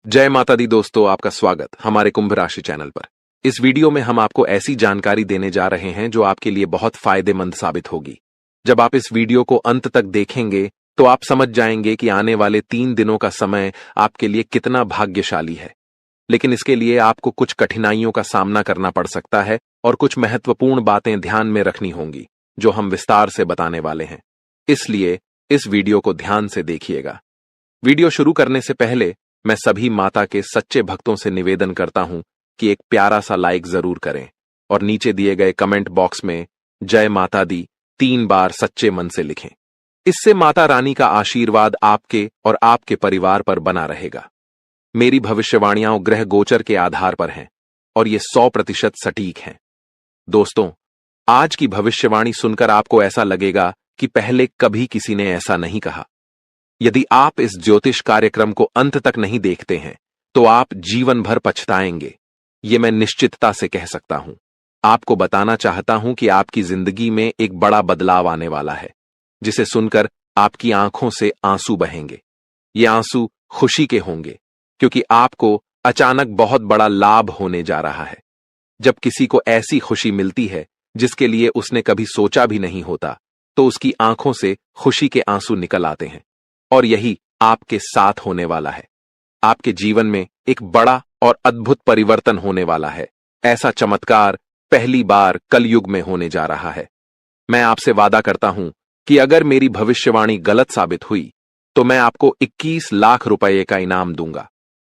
जय माता दी दोस्तों, आपका स्वागत हमारे कुंभ राशि चैनल पर। इस वीडियो में हम आपको ऐसी जानकारी देने जा रहे हैं जो आपके लिए बहुत फायदेमंद साबित होगी। जब आप इस वीडियो को अंत तक देखेंगे तो आप समझ जाएंगे कि आने वाले 3 दिनों का समय आपके लिए कितना भाग्यशाली है। लेकिन इसके लिए आपको कुछ कठिनाइयों का सामना करना पड़ सकता है और कुछ महत्वपूर्ण बातें ध्यान में रखनी होंगी जो हम विस्तार से बताने वाले हैं। इसलिए इस वीडियो को ध्यान से देखिएगा। वीडियो शुरू करने से पहले मैं सभी माता के सच्चे भक्तों से निवेदन करता हूं कि एक प्यारा सा लाइक जरूर करें और नीचे दिए गए कमेंट बॉक्स में जय माता दी 3 बार सच्चे मन से लिखें। इससे माता रानी का आशीर्वाद आपके और आपके परिवार पर बना रहेगा। मेरी भविष्यवाणियां ग्रह गोचर के आधार पर हैं और ये 100% सटीक हैं। दोस्तों, आज की भविष्यवाणी सुनकर आपको ऐसा लगेगा कि पहले कभी किसी ने ऐसा नहीं कहा। यदि आप इस ज्योतिष कार्यक्रम को अंत तक नहीं देखते हैं तो आप जीवन भर पछताएंगे, ये मैं निश्चितता से कह सकता हूं। आपको बताना चाहता हूं कि आपकी जिंदगी में एक बड़ा बदलाव आने वाला है, जिसे सुनकर आपकी आंखों से आंसू बहेंगे। ये आंसू खुशी के होंगे क्योंकि आपको अचानक बहुत बड़ा लाभ होने जा रहा है। जब किसी को ऐसी खुशी मिलती है जिसके लिए उसने कभी सोचा भी नहीं होता, तो उसकी आंखों से खुशी के आंसू निकल आते हैं। और यही आपके साथ होने वाला है। आपके जीवन में एक बड़ा और अद्भुत परिवर्तन होने वाला है। ऐसा चमत्कार पहली बार कलयुग में होने जा रहा है। मैं आपसे वादा करता हूं कि अगर मेरी भविष्यवाणी गलत साबित हुई तो मैं आपको 21 लाख रुपए का इनाम दूंगा।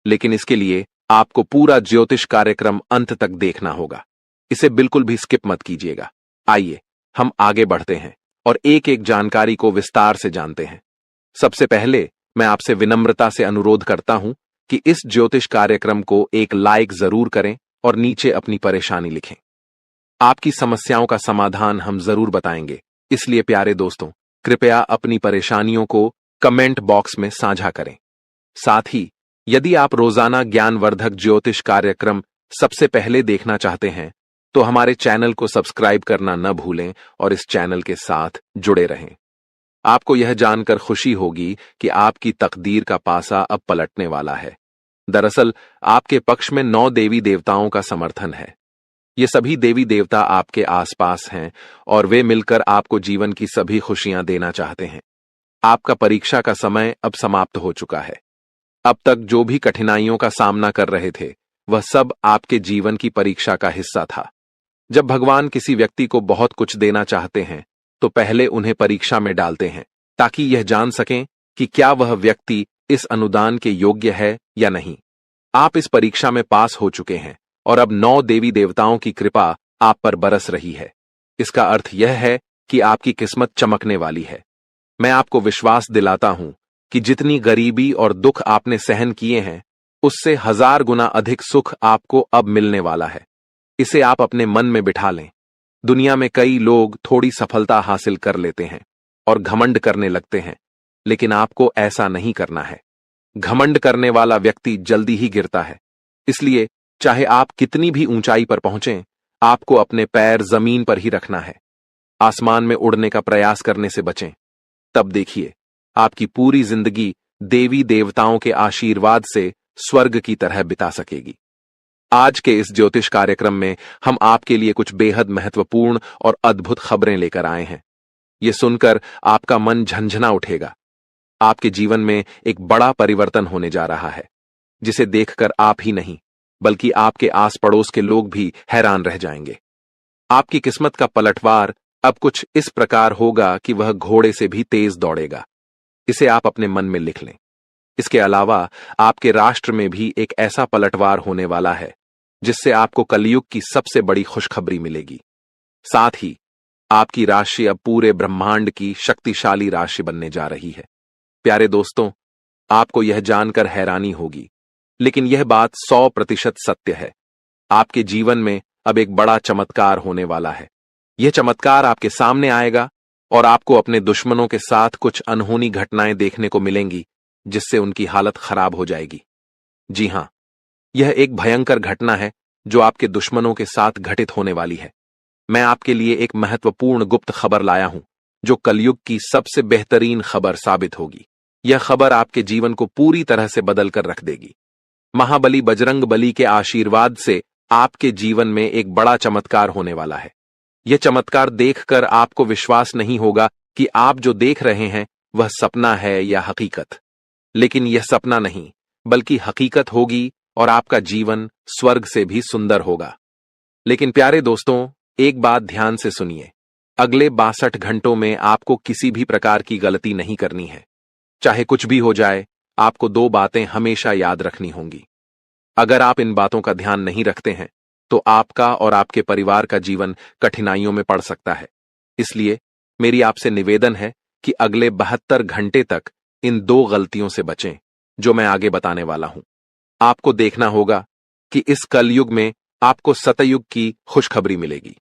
लेकिन इसके लिए आपको पूरा ज्योतिष कार्यक्रम अंत तक देखना होगा। इसे बिल्कुल भी स्किप मत कीजिएगा। आइए हम आगे बढ़ते हैं और एक एक जानकारी को विस्तार से जानते हैं। सबसे पहले मैं आपसे विनम्रता से अनुरोध करता हूं कि इस ज्योतिष कार्यक्रम को एक लाइक जरूर करें और नीचे अपनी परेशानी लिखें। आपकी समस्याओं का समाधान हम जरूर बताएंगे, इसलिए प्यारे दोस्तों, कृपया अपनी परेशानियों को कमेंट बॉक्स में साझा करें। साथ ही यदि आप रोजाना ज्ञानवर्धक ज्योतिष कार्यक्रम सबसे पहले देखना चाहते हैं तो हमारे चैनल को सब्सक्राइब करना न भूलें और इस चैनल के साथ जुड़े रहें। आपको यह जानकर खुशी होगी कि आपकी तकदीर का पासा अब पलटने वाला है। दरअसल आपके पक्ष में 9 देवी देवताओं का समर्थन है। ये सभी देवी देवता आपके आसपास हैं और वे मिलकर आपको जीवन की सभी खुशियां देना चाहते हैं। आपका परीक्षा का समय अब समाप्त हो चुका है। अब तक जो भी कठिनाइयों का सामना कर रहे थे वह सब आपके जीवन की परीक्षा का हिस्सा था। जब भगवान किसी व्यक्ति को बहुत कुछ देना चाहते हैं तो पहले उन्हें परीक्षा में डालते हैं ताकि यह जान सकें कि क्या वह व्यक्ति इस अनुदान के योग्य है या नहीं। आप इस परीक्षा में पास हो चुके हैं और अब 9 देवी देवताओं की कृपा आप पर बरस रही है। इसका अर्थ यह है कि आपकी किस्मत चमकने वाली है। मैं आपको विश्वास दिलाता हूं कि जितनी गरीबी और दुख आपने सहन किए हैं उससे 1000 गुना अधिक सुख आपको अब मिलने वाला है। इसे आप अपने मन में बिठा लें। दुनिया में कई लोग थोड़ी सफलता हासिल कर लेते हैं और घमंड करने लगते हैं, लेकिन आपको ऐसा नहीं करना है। घमंड करने वाला व्यक्ति जल्दी ही गिरता है। इसलिए चाहे आप कितनी भी ऊंचाई पर पहुंचें, आपको अपने पैर जमीन पर ही रखना है। आसमान में उड़ने का प्रयास करने से बचें। तब देखिए, आपकी पूरी जिंदगी देवी देवताओं के आशीर्वाद से स्वर्ग की तरह बिता सकेगी। आज के इस ज्योतिष कार्यक्रम में हम आपके लिए कुछ बेहद महत्वपूर्ण और अद्भुत खबरें लेकर आए हैं। ये सुनकर आपका मन झंझना उठेगा। आपके जीवन में एक बड़ा परिवर्तन होने जा रहा है, जिसे देखकर आप ही नहीं बल्कि आपके आस पड़ोस के लोग भी हैरान रह जाएंगे। आपकी किस्मत का पलटवार अब कुछ इस प्रकार होगा कि वह घोड़े से भी तेज दौड़ेगा। इसे आप अपने मन में लिख लें। इसके अलावा आपके राष्ट्र में भी एक ऐसा पलटवार होने वाला है जिससे आपको कलयुग की सबसे बड़ी खुशखबरी मिलेगी। साथ ही आपकी राशि अब पूरे ब्रह्मांड की शक्तिशाली राशि बनने जा रही है। प्यारे दोस्तों, आपको यह जानकर हैरानी होगी, लेकिन यह बात 100% सत्य है। आपके जीवन में अब एक बड़ा चमत्कार होने वाला है। यह चमत्कार आपके सामने आएगा और आपको अपने दुश्मनों के साथ कुछ अनहोनी घटनाएं देखने को मिलेंगी जिससे उनकी हालत खराब हो जाएगी। जी हां, यह एक भयंकर घटना है जो आपके दुश्मनों के साथ घटित होने वाली है। मैं आपके लिए एक महत्वपूर्ण गुप्त खबर लाया हूं जो कलयुग की सबसे बेहतरीन खबर साबित होगी। यह खबर आपके जीवन को पूरी तरह से बदल कर रख देगी। महाबली बजरंग बली के आशीर्वाद से आपके जीवन में एक बड़ा चमत्कार होने वाला है। यह चमत्कार देखकर आपको विश्वास नहीं होगा कि आप जो देख रहे हैं वह सपना है या हकीकत। लेकिन यह सपना नहीं, बल्कि हकीकत होगी और आपका जीवन स्वर्ग से भी सुंदर होगा। लेकिन प्यारे दोस्तों, एक बात ध्यान से सुनिए। अगले 62 घंटों में आपको किसी भी प्रकार की गलती नहीं करनी है। चाहे कुछ भी हो जाए, आपको 2 बातें हमेशा याद रखनी होंगी। अगर आप इन बातों का ध्यान नहीं रखते हैं तो आपका और आपके परिवार का जीवन कठिनाइयों में पड़ सकता है। इसलिए मेरी आपसे निवेदन है कि अगले 72 घंटे तक इन 2 गलतियों से बचें जो मैं आगे बताने वाला हूं। आपको देखना होगा कि इस कलयुग में आपको सतयुग की खुशखबरी मिलेगी।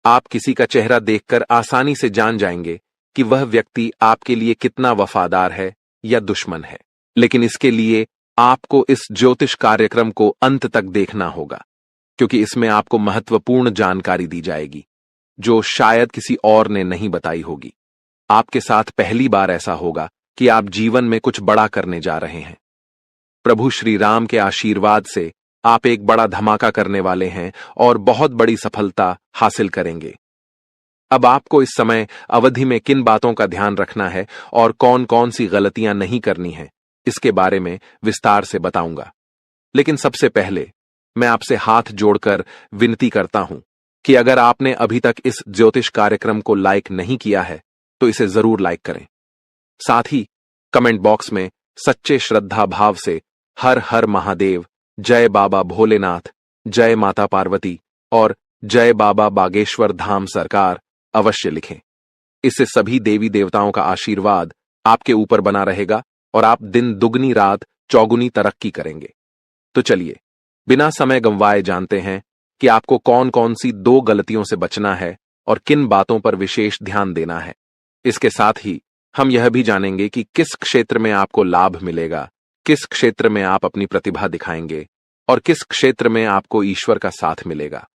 आप किसी का चेहरा देखकर आसानी से जान जाएंगे कि वह व्यक्ति आपके लिए कितना वफादार है या दुश्मन है। लेकिन इसके लिए आपको इस ज्योतिष कार्यक्रम को अंत तक देखना होगा, क्योंकि इसमें आपको महत्वपूर्ण जानकारी दी जाएगी जो शायद किसी और ने नहीं बताई होगी। आपके साथ पहली बार ऐसा होगा कि आप जीवन में कुछ बड़ा करने जा रहे हैं। प्रभु श्री राम के आशीर्वाद से आप एक बड़ा धमाका करने वाले हैं और बहुत बड़ी सफलता हासिल करेंगे। अब आपको इस समय अवधि में किन बातों का ध्यान रखना है और कौन कौन सी गलतियां नहीं करनी है, इसके बारे में विस्तार से बताऊंगा। लेकिन सबसे पहले मैं आपसे हाथ जोड़कर विनती करता हूं कि अगर आपने अभी तक इस ज्योतिष कार्यक्रम को लाइक नहीं किया है तो इसे जरूर लाइक करें। साथ ही कमेंट बॉक्स में सच्चे श्रद्धा भाव से हर हर महादेव, जय बाबा भोलेनाथ, जय माता पार्वती और जय बाबा बागेश्वर धाम सरकार अवश्य लिखें। इससे सभी देवी देवताओं का आशीर्वाद आपके ऊपर बना रहेगा और आप दिन दुगनी रात चौगुनी तरक्की करेंगे। तो चलिए बिना समय गंवाए जानते हैं कि आपको कौन कौन सी 2 गलतियों से बचना है और किन बातों पर विशेष ध्यान देना है। इसके साथ ही हम यह भी जानेंगे कि किस क्षेत्र में आपको लाभ मिलेगा, किस क्षेत्र में आप अपनी प्रतिभा दिखाएंगे और किस क्षेत्र में आपको ईश्वर का साथ मिलेगा।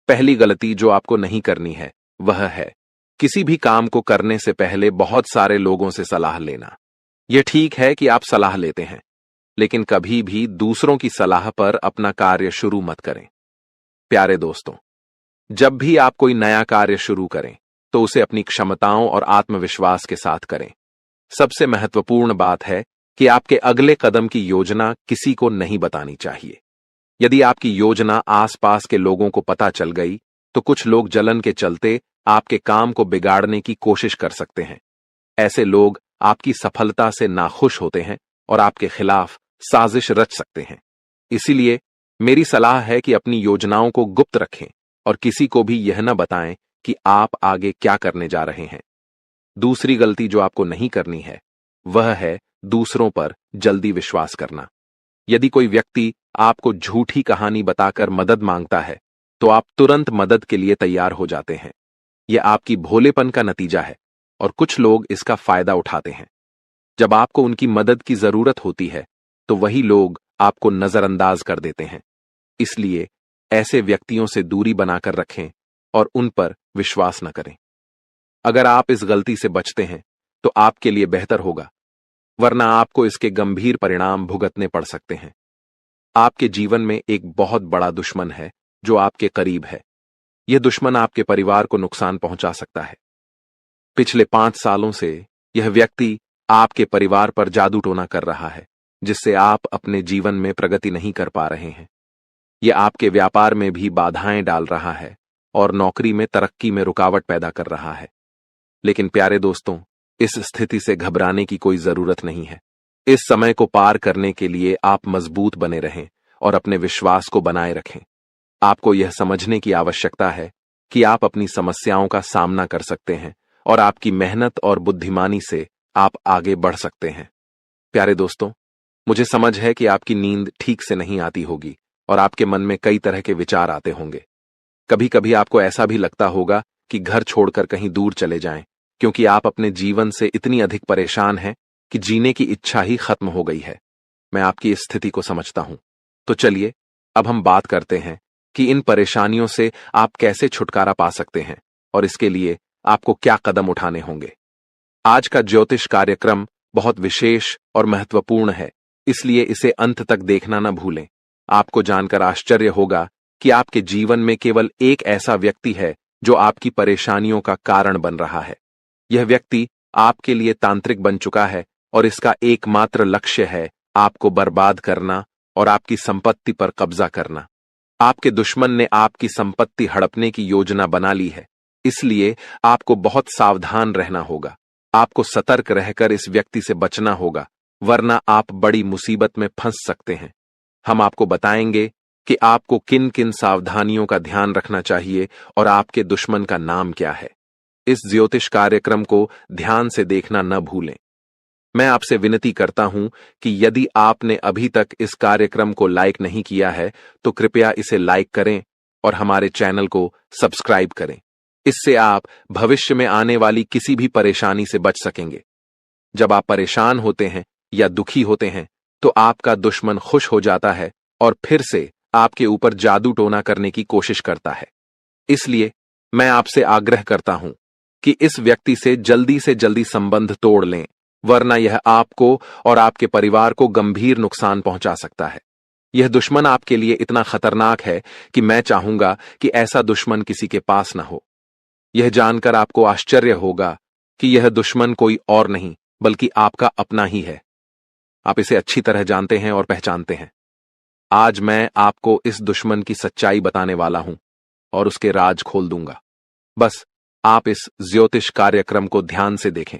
पहली गलती जो आपको नहीं करनी है वह है किसी भी काम को करने से पहले बहुत सारे लोगों से सलाह लेना। यह ठीक है कि आप सलाह लेते हैं, लेकिन कभी भी दूसरों की सलाह पर अपना कार्य शुरू मत करें। प्यारे दोस्तों, जब भी आप कोई नया कार्य शुरू करें तो उसे अपनी क्षमताओं और आत्मविश्वास के साथ करें। सबसे महत्वपूर्ण बात है कि आपके अगले कदम की योजना किसी को नहीं बतानी चाहिए। यदि आपकी योजना आसपास के लोगों को पता चल गई तो कुछ लोग जलन के चलते आपके काम को बिगाड़ने की कोशिश कर सकते हैं। ऐसे लोग आपकी सफलता से नाखुश होते हैं और आपके खिलाफ साजिश रच सकते हैं। इसीलिए मेरी सलाह है कि अपनी योजनाओं को गुप्त रखें और किसी को भी यह न बताएं कि आप आगे क्या करने जा रहे हैं। दूसरी गलती जो आपको नहीं करनी है वह है दूसरों पर जल्दी विश्वास करना। यदि कोई व्यक्ति आपको झूठी कहानी बताकर मदद मांगता है तो आप तुरंत मदद के लिए तैयार हो जाते हैं। यह आपकी भोलेपन का नतीजा है और कुछ लोग इसका फायदा उठाते हैं। जब आपको उनकी मदद की जरूरत होती है तो वही लोग आपको नजरअंदाज कर देते हैं। इसलिए ऐसे व्यक्तियों से दूरी बनाकर रखें और उन पर विश्वास न करें। अगर आप इस गलती से बचते हैं तो आपके लिए बेहतर होगा, वरना आपको इसके गंभीर परिणाम भुगतने पड़ सकते हैं। आपके जीवन में एक बहुत बड़ा दुश्मन है जो आपके करीब है। यह दुश्मन आपके परिवार को नुकसान पहुंचा सकता है। पिछले 5 सालों से यह व्यक्ति आपके परिवार पर जादू टोना कर रहा है, जिससे आप अपने जीवन में प्रगति नहीं कर पा रहे हैं। यह आपके व्यापार में भी बाधाएं डाल रहा है और नौकरी में तरक्की में रुकावट पैदा कर रहा है। लेकिन प्यारे दोस्तों, इस स्थिति से घबराने की कोई जरूरत नहीं है। इस समय को पार करने के लिए आप मजबूत बने रहें और अपने विश्वास को बनाए रखें। आपको यह समझने की आवश्यकता है कि आप अपनी समस्याओं का सामना कर सकते हैं और आपकी मेहनत और बुद्धिमानी से आप आगे बढ़ सकते हैं। प्यारे दोस्तों, मुझे समझ है कि आपकी नींद ठीक से नहीं आती होगी और आपके मन में कई तरह के विचार आते होंगे। कभी कभी आपको ऐसा भी लगता होगा कि घर छोड़कर कहीं दूर चले जाएं, क्योंकि आप अपने जीवन से इतनी अधिक परेशान हैं कि जीने की इच्छा ही खत्म हो गई है। मैं आपकी इस स्थिति को समझता हूं। तो चलिए अब हम बात करते हैं कि इन परेशानियों से आप कैसे छुटकारा पा सकते हैं और इसके लिए आपको क्या कदम उठाने होंगे। आज का ज्योतिष कार्यक्रम बहुत विशेष और महत्वपूर्ण है, इसलिए इसे अंत तक देखना न भूलें। आपको जानकर आश्चर्य होगा कि आपके जीवन में केवल एक ऐसा व्यक्ति है जो आपकी परेशानियों का कारण बन रहा है। यह व्यक्ति आपके लिए तांत्रिक बन चुका है और इसका एकमात्र लक्ष्य है आपको बर्बाद करना और आपकी संपत्ति पर कब्जा करना। आपके दुश्मन ने आपकी संपत्ति हड़पने की योजना बना ली है, इसलिए आपको बहुत सावधान रहना होगा। आपको सतर्क रहकर इस व्यक्ति से बचना होगा, वरना आप बड़ी मुसीबत में फंस सकते हैं। हम आपको बताएंगे कि आपको किन किन सावधानियों का ध्यान रखना चाहिए और आपके दुश्मन का नाम क्या है। इस ज्योतिष कार्यक्रम को ध्यान से देखना न भूलें। मैं आपसे विनती करता हूं कि यदि आपने अभी तक इस कार्यक्रम को लाइक नहीं किया है तो कृपया इसे लाइक करें और हमारे चैनल को सब्सक्राइब करें। इससे आप भविष्य में आने वाली किसी भी परेशानी से बच सकेंगे। जब आप परेशान होते हैं या दुखी होते हैं तो आपका दुश्मन खुश हो जाता है और फिर से आपके ऊपर जादू टोना करने की कोशिश करता है। इसलिए मैं आपसे आग्रह करता हूं कि इस व्यक्ति से जल्दी संबंध तोड़ लें, वरना यह आपको और आपके परिवार को गंभीर नुकसान पहुंचा सकता है। यह दुश्मन आपके लिए इतना खतरनाक है कि मैं चाहूंगा कि ऐसा दुश्मन किसी के पास न हो। यह जानकर आपको आश्चर्य होगा कि यह दुश्मन कोई और नहीं बल्कि आपका अपना ही है। आप इसे अच्छी तरह जानते हैं और पहचानते हैं। आज मैं आपको इस दुश्मन की सच्चाई बताने वाला हूं और उसके राज खोल दूंगा। बस आप इस ज्योतिष कार्यक्रम को ध्यान से देखें।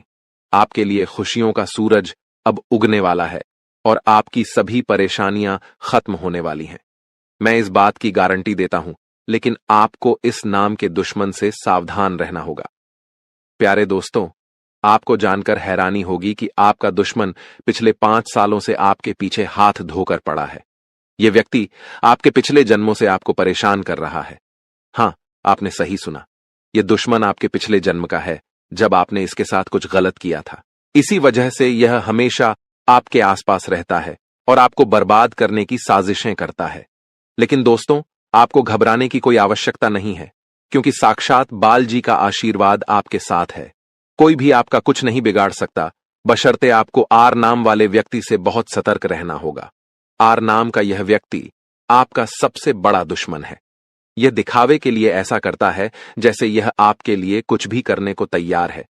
आपके लिए खुशियों का सूरज अब उगने वाला है और आपकी सभी परेशानियां खत्म होने वाली हैं। मैं इस बात की गारंटी देता हूं, लेकिन आपको इस नाम के दुश्मन से सावधान रहना होगा। प्यारे दोस्तों, आपको जानकर हैरानी होगी कि आपका दुश्मन पिछले 5 सालों से आपके पीछे हाथ धोकर पड़ा है। यह व्यक्ति आपके पिछले जन्मों से आपको परेशान कर रहा है। हां, आपने सही सुना। यह दुश्मन आपके पिछले जन्म का है, जब आपने इसके साथ कुछ गलत किया था। इसी वजह से यह हमेशा आपके आसपास रहता है और आपको बर्बाद करने की साजिशें करता है। लेकिन दोस्तों, आपको घबराने की कोई आवश्यकता नहीं है, क्योंकि साक्षात बाल जी का आशीर्वाद आपके साथ है। कोई भी आपका कुछ नहीं बिगाड़ सकता, बशर्ते आपको आर नाम वाले व्यक्ति से बहुत सतर्क रहना होगा। आर नाम का यह व्यक्ति आपका सबसे बड़ा दुश्मन है। यह दिखावे के लिए ऐसा करता है जैसे यह आपके लिए कुछ भी करने को तैयार है,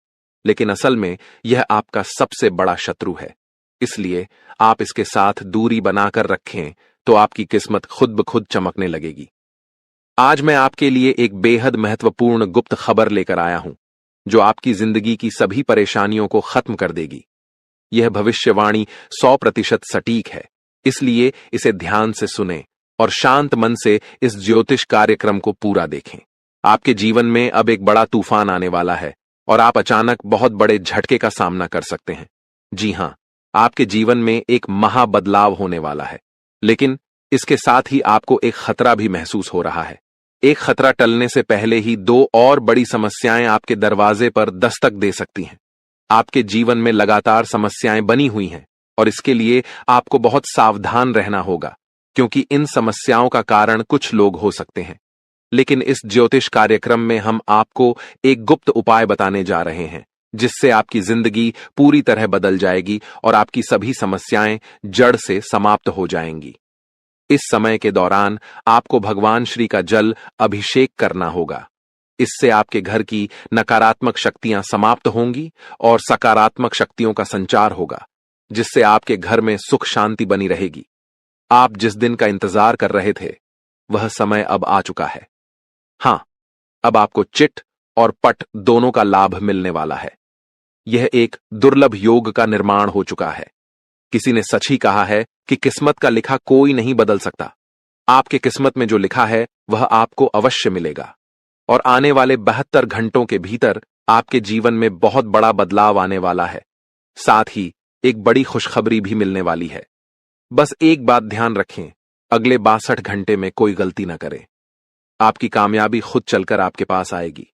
लेकिन असल में यह आपका सबसे बड़ा शत्रु है। इसलिए आप इसके साथ दूरी बनाकर रखें तो आपकी किस्मत खुद ब खुद चमकने लगेगी। आज मैं आपके लिए एक बेहद महत्वपूर्ण गुप्त खबर लेकर आया हूं, जो आपकी जिंदगी की सभी परेशानियों को खत्म कर देगी। यह भविष्यवाणी 100% सटीक है, इसलिए इसे ध्यान से सुनें और शांत मन से इस ज्योतिष कार्यक्रम को पूरा देखें। आपके जीवन में अब एक बड़ा तूफान आने वाला है और आप अचानक बहुत बड़े झटके का सामना कर सकते हैं। जी हां, आपके जीवन में एक महा बदलाव होने वाला है, लेकिन इसके साथ ही आपको एक खतरा भी महसूस हो रहा है। एक खतरा टलने से पहले ही 2 और बड़ी समस्याएं आपके दरवाजे पर दस्तक दे सकती हैं। आपके जीवन में लगातार समस्याएं बनी हुई हैं और इसके लिए आपको बहुत सावधान रहना होगा, क्योंकि इन समस्याओं का कारण कुछ लोग हो सकते हैं। लेकिन इस ज्योतिष कार्यक्रम में हम आपको एक गुप्त उपाय बताने जा रहे हैं, जिससे आपकी जिंदगी पूरी तरह बदल जाएगी और आपकी सभी समस्याएं जड़ से समाप्त हो जाएंगी। इस समय के दौरान आपको भगवान श्री का जल अभिषेक करना होगा। इससे आपके घर की नकारात्मक शक्तियां समाप्त होंगी और सकारात्मक शक्तियों का संचार होगा, जिससे आपके घर में सुख शांति बनी रहेगी। आप जिस दिन का इंतजार कर रहे थे, वह समय अब आ चुका है। हां, अब आपको चिट और पट दोनों का लाभ मिलने वाला है। यह एक दुर्लभ योग का निर्माण हो चुका है। किसी ने सच ही कहा है कि किस्मत का लिखा कोई नहीं बदल सकता। आपके किस्मत में जो लिखा है वह आपको अवश्य मिलेगा और आने वाले 72 घंटों के भीतर आपके जीवन में बहुत बड़ा बदलाव आने वाला है। साथ ही एक बड़ी खुशखबरी भी मिलने वाली है। बस एक बात ध्यान रखें, अगले 62 घंटे में कोई गलती न करें। आपकी कामयाबी खुद चलकर आपके पास आएगी।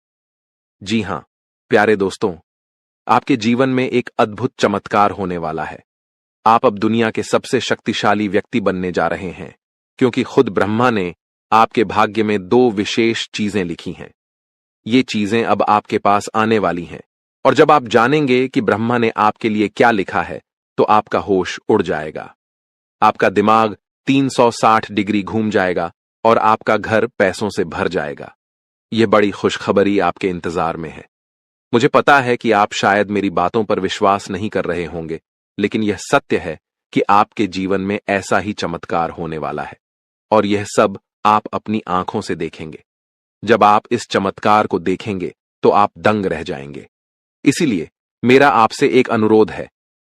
जी हां, प्यारे दोस्तों, आपके जीवन में एक अद्भुत चमत्कार होने वाला है। आप अब दुनिया के सबसे शक्तिशाली व्यक्ति बनने जा रहे हैं, क्योंकि खुद ब्रह्मा ने आपके भाग्य में 2 विशेष चीजें लिखी हैं। ये चीजें अब आपके पास आने वाली हैं, और जब आप जानेंगे कि ब्रह्मा ने आपके लिए क्या लिखा है, तो आपका होश उड़ जाएगा। आपका दिमाग 360 डिग्री घूम जाएगा और आपका घर पैसों से भर जाएगा। यह बड़ी खुशखबरी आपके इंतजार में है। मुझे पता है कि आप शायद मेरी बातों पर विश्वास नहीं कर रहे होंगे, लेकिन यह सत्य है कि आपके जीवन में ऐसा ही चमत्कार होने वाला है और यह सब आप अपनी आंखों से देखेंगे। जब आप इस चमत्कार को देखेंगे तो आप दंग रह जाएंगे। इसीलिए मेरा आपसे एक अनुरोध है,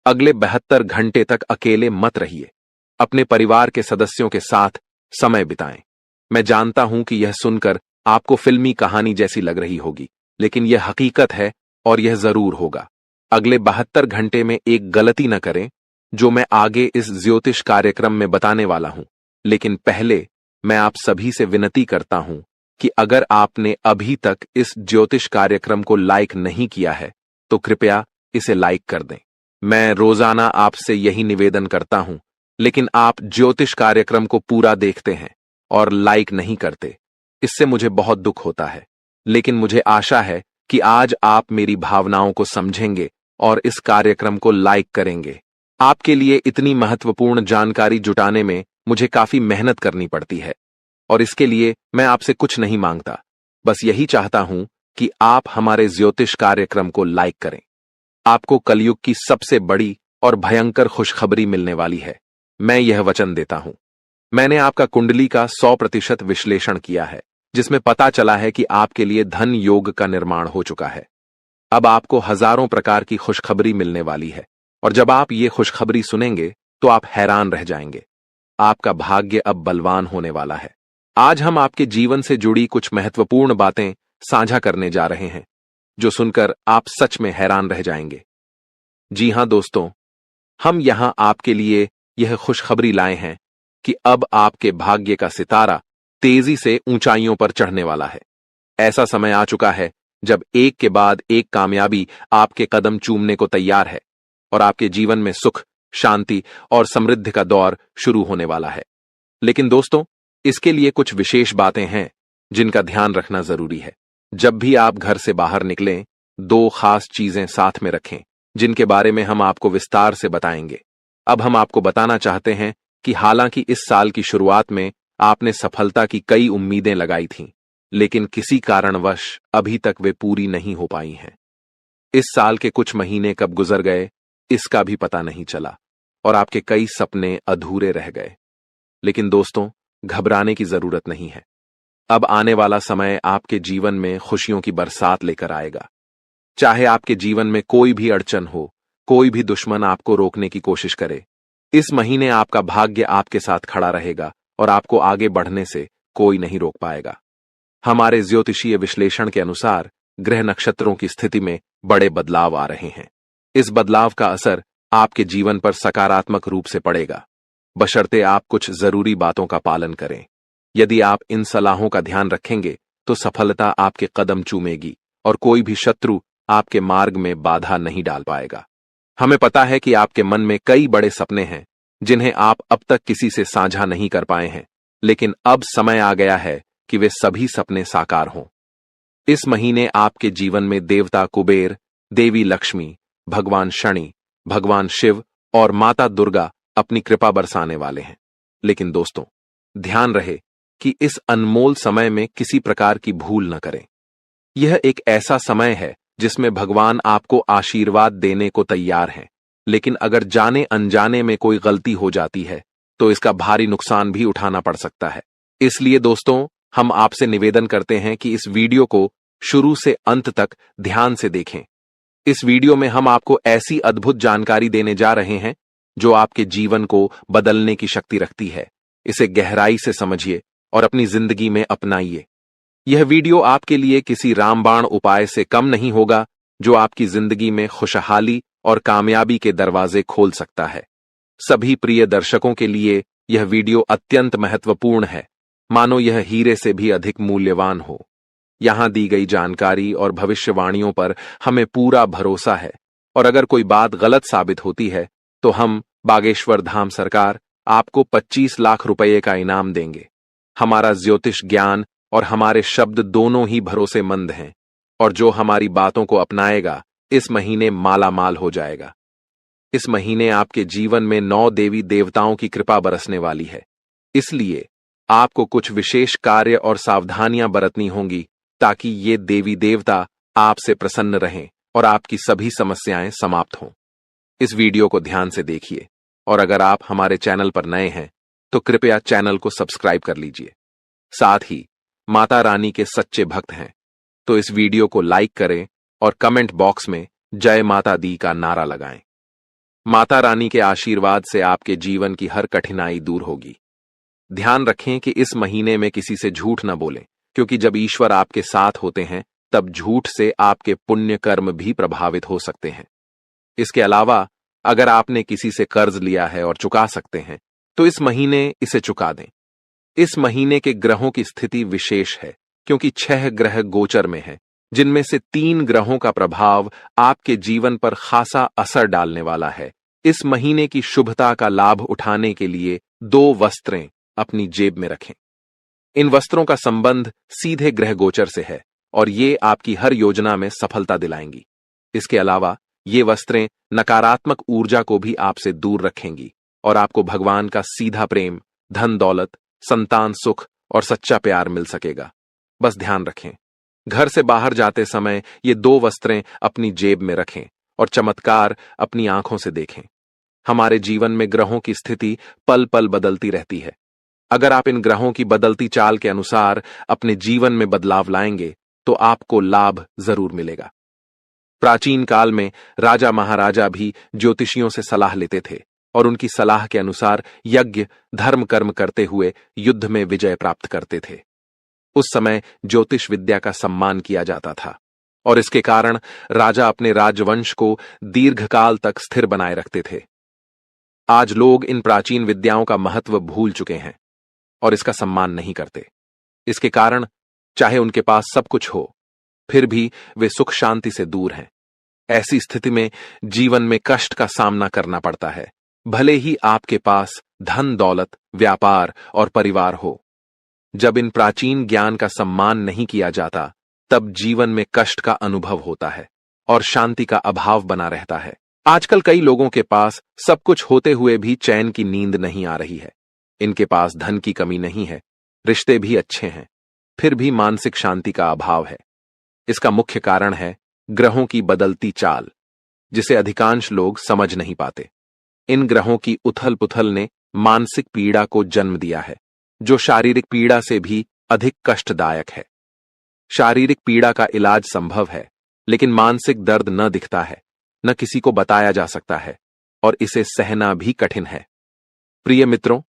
अगले 72 घंटे तक अकेले मत रहिए। अपने परिवार के सदस्यों के साथ समय बिताएं। मैं जानता हूं कि यह सुनकर आपको फिल्मी कहानी जैसी लग रही होगी, लेकिन यह हकीकत है और यह जरूर होगा। अगले 72 घंटे में एक गलती न करें जो मैं आगे इस ज्योतिष कार्यक्रम में बताने वाला हूं। लेकिन पहले मैं आप सभी से विनती करता हूं कि अगर आपने अभी तक इस ज्योतिष कार्यक्रम को लाइक नहीं किया है तो कृपया इसे लाइक कर दें। मैं रोजाना आपसे यही निवेदन करता हूं, लेकिन आप ज्योतिष कार्यक्रम को पूरा देखते हैं और लाइक नहीं करते। इससे मुझे बहुत दुख होता है, लेकिन मुझे आशा है कि आज आप मेरी भावनाओं को समझेंगे और इस कार्यक्रम को लाइक करेंगे। आपके लिए इतनी महत्वपूर्ण जानकारी जुटाने में मुझे काफी मेहनत करनी पड़ती है और इसके लिए मैं आपसे कुछ नहीं मांगता, बस यही चाहता हूं कि आप हमारे ज्योतिष कार्यक्रम को लाइक करें। आपको कलयुग की सबसे बड़ी और भयंकर खुशखबरी मिलने वाली है, मैं यह वचन देता हूं। मैंने आपका कुंडली का 100% विश्लेषण किया है, जिसमें पता चला है कि आपके लिए धन योग का निर्माण हो चुका है। अब आपको हजारों प्रकार की खुशखबरी मिलने वाली है और जब आप ये खुशखबरी सुनेंगे तो आप हैरान रह जाएंगे। आपका भाग्य अब बलवान होने वाला है। आज हम आपके जीवन से जुड़ी कुछ महत्वपूर्ण बातें साझा करने जा रहे हैं, जो सुनकर आप सच में हैरान रह जाएंगे। जी हां दोस्तों, हम यहां आपके लिए यह खुशखबरी लाए हैं कि अब आपके भाग्य का सितारा तेजी से ऊंचाइयों पर चढ़ने वाला है। ऐसा समय आ चुका है जब एक के बाद एक कामयाबी आपके कदम चूमने को तैयार है और आपके जीवन में सुख, शांति और समृद्धि का दौर शुरू होने वाला है। लेकिन दोस्तों, इसके लिए कुछ विशेष बातें हैं जिनका ध्यान रखना जरूरी है। जब भी आप घर से बाहर निकलें, 2 खास चीजें साथ में रखें, जिनके बारे में हम आपको विस्तार से बताएंगे। अब हम आपको बताना चाहते हैं कि हालांकि इस साल की शुरुआत में आपने सफलता की कई उम्मीदें लगाई थीं, लेकिन किसी कारणवश अभी तक वे पूरी नहीं हो पाई हैं। इस साल के कुछ महीने कब गुजर गए, इसका भी पता नहीं चला और आपके कई सपने अधूरे रह गए। लेकिन दोस्तों, घबराने की जरूरत नहीं है। अब आने वाला समय आपके जीवन में खुशियों की बरसात लेकर आएगा। चाहे आपके जीवन में कोई भी अड़चन हो, कोई भी दुश्मन आपको रोकने की कोशिश करे, इस महीने आपका भाग्य आपके साथ खड़ा रहेगा और आपको आगे बढ़ने से कोई नहीं रोक पाएगा। हमारे ज्योतिषीय विश्लेषण के अनुसार ग्रह नक्षत्रों की स्थिति में बड़े बदलाव आ रहे हैं। इस बदलाव का असर आपके जीवन पर सकारात्मक रूप से पड़ेगा, बशर्ते आप कुछ जरूरी बातों का पालन करें। यदि आप इन सलाहों का ध्यान रखेंगे तो सफलता आपके कदम चूमेगी और कोई भी शत्रु आपके मार्ग में बाधा नहीं डाल पाएगा। हमें पता है कि आपके मन में कई बड़े सपने हैं जिन्हें आप अब तक किसी से साझा नहीं कर पाए हैं, लेकिन अब समय आ गया है कि वे सभी सपने साकार हों। इस महीने आपके जीवन में देवता कुबेर, देवी लक्ष्मी, भगवान शनि, भगवान शिव और माता दुर्गा अपनी कृपा बरसाने वाले हैं। लेकिन दोस्तों, ध्यान रहे कि इस अनमोल समय में किसी प्रकार की भूल न करें। यह एक ऐसा समय है जिसमें भगवान आपको आशीर्वाद देने को तैयार हैं, लेकिन अगर जाने अनजाने में कोई गलती हो जाती है तो इसका भारी नुकसान भी उठाना पड़ सकता है। इसलिए दोस्तों, हम आपसे निवेदन करते हैं कि इस वीडियो को शुरू से अंत तक ध्यान से देखें। इस वीडियो में हम आपको ऐसी अद्भुत जानकारी देने जा रहे हैं जो आपके जीवन को बदलने की शक्ति रखती है। इसे गहराई से समझिए और अपनी जिंदगी में अपनाइए। यह वीडियो आपके लिए किसी रामबाण उपाय से कम नहीं होगा जो आपकी जिंदगी में खुशहाली और कामयाबी के दरवाजे खोल सकता है। सभी प्रिय दर्शकों के लिए यह वीडियो अत्यंत महत्वपूर्ण है, मानो यह हीरे से भी अधिक मूल्यवान हो। यहां दी गई जानकारी और भविष्यवाणियों पर हमें पूरा भरोसा है और अगर कोई बात गलत साबित होती है तो हम बागेश्वर धाम सरकार आपको 25 लाख रुपए का इनाम देंगे। हमारा ज्योतिष ज्ञान और हमारे शब्द दोनों ही भरोसेमंद हैं और जो हमारी बातों को अपनाएगा इस महीने माला माल हो जाएगा। इस महीने आपके जीवन में 9 देवी देवताओं की कृपा बरसने वाली है, इसलिए आपको कुछ विशेष कार्य और सावधानियां बरतनी होंगी ताकि ये देवी देवता आपसे प्रसन्न रहें और आपकी सभी समस्याएं समाप्त हों। इस वीडियो को ध्यान से देखिए और अगर आप हमारे चैनल पर नए हैं तो कृपया चैनल को सब्सक्राइब कर लीजिए। साथ ही माता रानी के सच्चे भक्त हैं तो इस वीडियो को लाइक करें और कमेंट बॉक्स में जय माता दी का नारा लगाएं। माता रानी के आशीर्वाद से आपके जीवन की हर कठिनाई दूर होगी। ध्यान रखें कि इस महीने में किसी से झूठ न बोलें, क्योंकि जब ईश्वर आपके साथ होते हैं तब झूठ से आपके पुण्य कर्म भी प्रभावित हो सकते हैं। इसके अलावा अगर आपने किसी से कर्ज लिया है और चुका सकते हैं तो इस महीने इसे चुका दें। इस महीने के ग्रहों की स्थिति विशेष है क्योंकि 6 ग्रह गोचर में हैं, जिनमें से 3 ग्रहों का प्रभाव आपके जीवन पर खासा असर डालने वाला है। इस महीने की शुभता का लाभ उठाने के लिए 2 वस्त्रें अपनी जेब में रखें। इन वस्त्रों का संबंध सीधे ग्रह गोचर से है और ये आपकी हर योजना में सफलता दिलाएंगी। इसके अलावा ये वस्त्रें नकारात्मक ऊर्जा को भी आपसे दूर रखेंगी और आपको भगवान का सीधा प्रेम, धन दौलत, संतान सुख और सच्चा प्यार मिल सकेगा। बस ध्यान रखें, घर से बाहर जाते समय ये 2 वस्त्रें अपनी जेब में रखें और चमत्कार अपनी आंखों से देखें। हमारे जीवन में ग्रहों की स्थिति पल पल बदलती रहती है। अगर आप इन ग्रहों की बदलती चाल के अनुसार अपने जीवन में बदलाव लाएंगे तो आपको लाभ जरूर मिलेगा। प्राचीन काल में राजा महाराजा भी ज्योतिषियों से सलाह लेते थे और उनकी सलाह के अनुसार यज्ञ धर्म कर्म करते हुए युद्ध में विजय प्राप्त करते थे। उस समय ज्योतिष विद्या का सम्मान किया जाता था और इसके कारण राजा अपने राजवंश को दीर्घकाल तक स्थिर बनाए रखते थे। आज लोग इन प्राचीन विद्याओं का महत्व भूल चुके हैं और इसका सम्मान नहीं करते। इसके कारण चाहे उनके पास सब कुछ हो, फिर भी वे सुख शांति से दूर हैं। ऐसी स्थिति में जीवन में कष्ट का सामना करना पड़ता है, भले ही आपके पास धन दौलत, व्यापार और परिवार हो। जब इन प्राचीन ज्ञान का सम्मान नहीं किया जाता तब जीवन में कष्ट का अनुभव होता है और शांति का अभाव बना रहता है। आजकल कई लोगों के पास सब कुछ होते हुए भी चैन की नींद नहीं आ रही है। इनके पास धन की कमी नहीं है, रिश्ते भी अच्छे हैं, फिर भी मानसिक शांति का अभाव है। इसका मुख्य कारण है ग्रहों की बदलती चाल, जिसे अधिकांश लोग समझ नहीं पाते। इन ग्रहों की उथल पुथल ने मानसिक पीड़ा को जन्म दिया है, जो शारीरिक पीड़ा से भी अधिक कष्टदायक है। शारीरिक पीड़ा का इलाज संभव है, लेकिन मानसिक दर्द न दिखता है, न किसी को बताया जा सकता है और इसे सहना भी कठिन है। प्रिय मित्रों,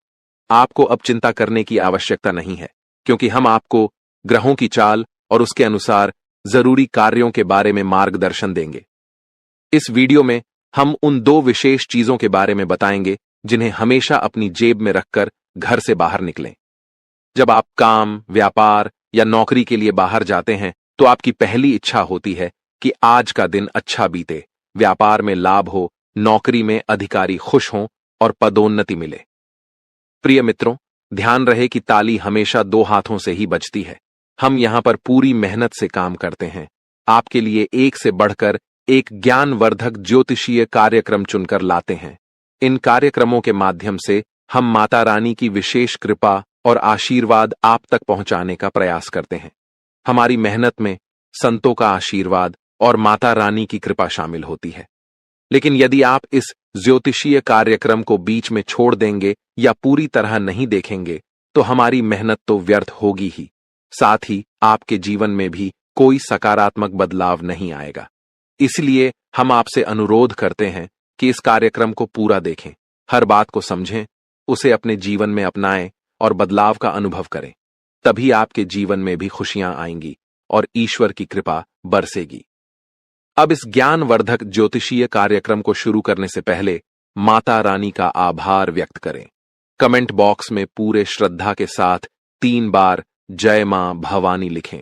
आपको अब चिंता करने की आवश्यकता नहीं है, क्योंकि हम आपको ग्रहों की चाल और उसके अनुसार जरूरी कार्यों के बारे में मार्गदर्शन देंगे। इस वीडियो में हम उन 2 विशेष चीजों के बारे में बताएंगे जिन्हें हमेशा अपनी जेब में रखकर घर से बाहर निकलें। जब आप काम, व्यापार या नौकरी के लिए बाहर जाते हैं तो आपकी पहली इच्छा होती है कि आज का दिन अच्छा बीते, व्यापार में लाभ हो, नौकरी में अधिकारी खुश हों और पदोन्नति मिले। प्रिय मित्रों, ध्यान रहे कि ताली हमेशा 2 हाथों से ही बजती है। हम यहां पर पूरी मेहनत से काम करते हैं, आपके लिए एक से बढ़कर एक ज्ञानवर्धक ज्योतिषीय कार्यक्रम चुनकर लाते हैं। इन कार्यक्रमों के माध्यम से हम माता रानी की विशेष कृपा और आशीर्वाद आप तक पहुंचाने का प्रयास करते हैं। हमारी मेहनत में संतों का आशीर्वाद और माता रानी की कृपा शामिल होती है। लेकिन यदि आप इस ज्योतिषीय कार्यक्रम को बीच में छोड़ देंगे या पूरी तरह नहीं देखेंगे तो हमारी मेहनत तो व्यर्थ होगी ही, साथ ही आपके जीवन में भी कोई सकारात्मक बदलाव नहीं आएगा। इसलिए हम आपसे अनुरोध करते हैं कि इस कार्यक्रम को पूरा देखें, हर बात को समझें, उसे अपने जीवन में अपनाएं और बदलाव का अनुभव करें। तभी आपके जीवन में भी खुशियां आएंगी और ईश्वर की कृपा बरसेगी। अब इस ज्ञानवर्धक ज्योतिषीय कार्यक्रम को शुरू करने से पहले माता रानी का आभार व्यक्त करें। कमेंट बॉक्स में पूरे श्रद्धा के साथ 3 बार जय मां भवानी लिखें।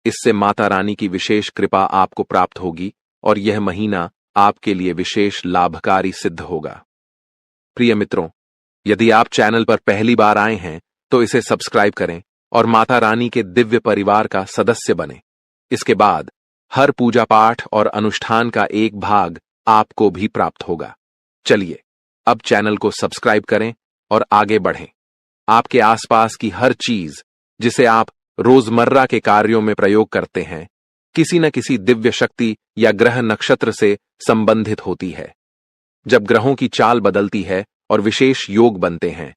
इससे माता रानी की विशेष कृपा आपको प्राप्त होगी और यह महीना आपके लिए विशेष लाभकारी सिद्ध होगा। प्रिय मित्रों, यदि आप चैनल पर पहली बार आए हैं तो इसे सब्सक्राइब करें और माता रानी के दिव्य परिवार का सदस्य बनें। इसके बाद हर पूजा पाठ और अनुष्ठान का एक भाग आपको भी प्राप्त होगा। चलिए अब चैनल को सब्सक्राइब करें और आगे बढ़ें। आपके आसपास की हर चीज जिसे आप रोजमर्रा के कार्यों में प्रयोग करते हैं, किसी न किसी दिव्य शक्ति या ग्रह नक्षत्र से संबंधित होती है। जब ग्रहों की चाल बदलती है और विशेष योग बनते हैं,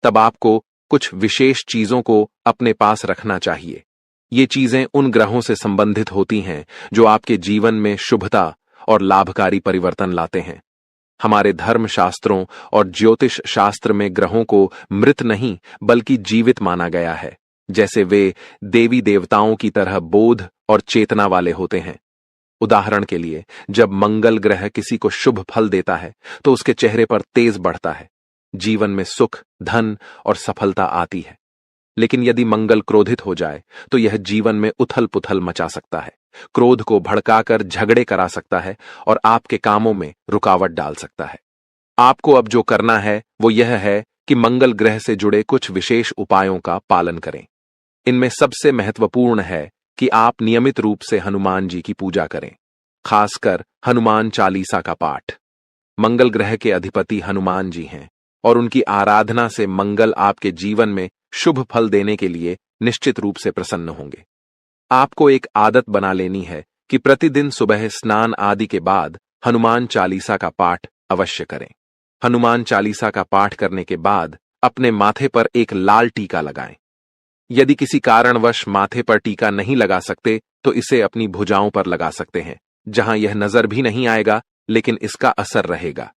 तब आपको कुछ विशेष चीजों को अपने पास रखना चाहिए। ये चीजें उन ग्रहों से संबंधित होती हैं जो आपके जीवन में शुभता और लाभकारी परिवर्तन लाते हैं। हमारे धर्म शास्त्रों और ज्योतिष शास्त्र में ग्रहों को मृत नहीं बल्कि जीवित माना गया है, जैसे वे देवी देवताओं की तरह बोध और चेतना वाले होते हैं। उदाहरण के लिए, जब मंगल ग्रह किसी को शुभ फल देता है तो उसके चेहरे पर तेज बढ़ता है, जीवन में सुख, धन और सफलता आती है। लेकिन यदि मंगल क्रोधित हो जाए तो यह जीवन में उथल पुथल मचा सकता है, क्रोध को भड़काकर झगड़े करा सकता है और आपके कामों में रुकावट डाल सकता है। आपको अब जो करना है वो यह है कि मंगल ग्रह से जुड़े कुछ विशेष उपायों का पालन करें। इनमें सबसे महत्वपूर्ण है कि आप नियमित रूप से हनुमान जी की पूजा करें, खासकर हनुमान चालीसा का पाठ। मंगल ग्रह के अधिपति हनुमान जी हैं और उनकी आराधना से मंगल आपके जीवन में शुभ फल देने के लिए निश्चित रूप से प्रसन्न होंगे। आपको एक आदत बना लेनी है कि प्रतिदिन सुबह स्नान आदि के बाद हनुमान चालीसा का पाठ अवश्य करें। हनुमान चालीसा का पाठ करने के बाद अपने माथे पर एक लाल टीका लगाएं। यदि किसी कारणवश माथे पर टीका नहीं लगा सकते तो इसे अपनी भुजाओं पर लगा सकते हैं, जहां यह नजर भी नहीं आएगा लेकिन इसका असर रहेगा।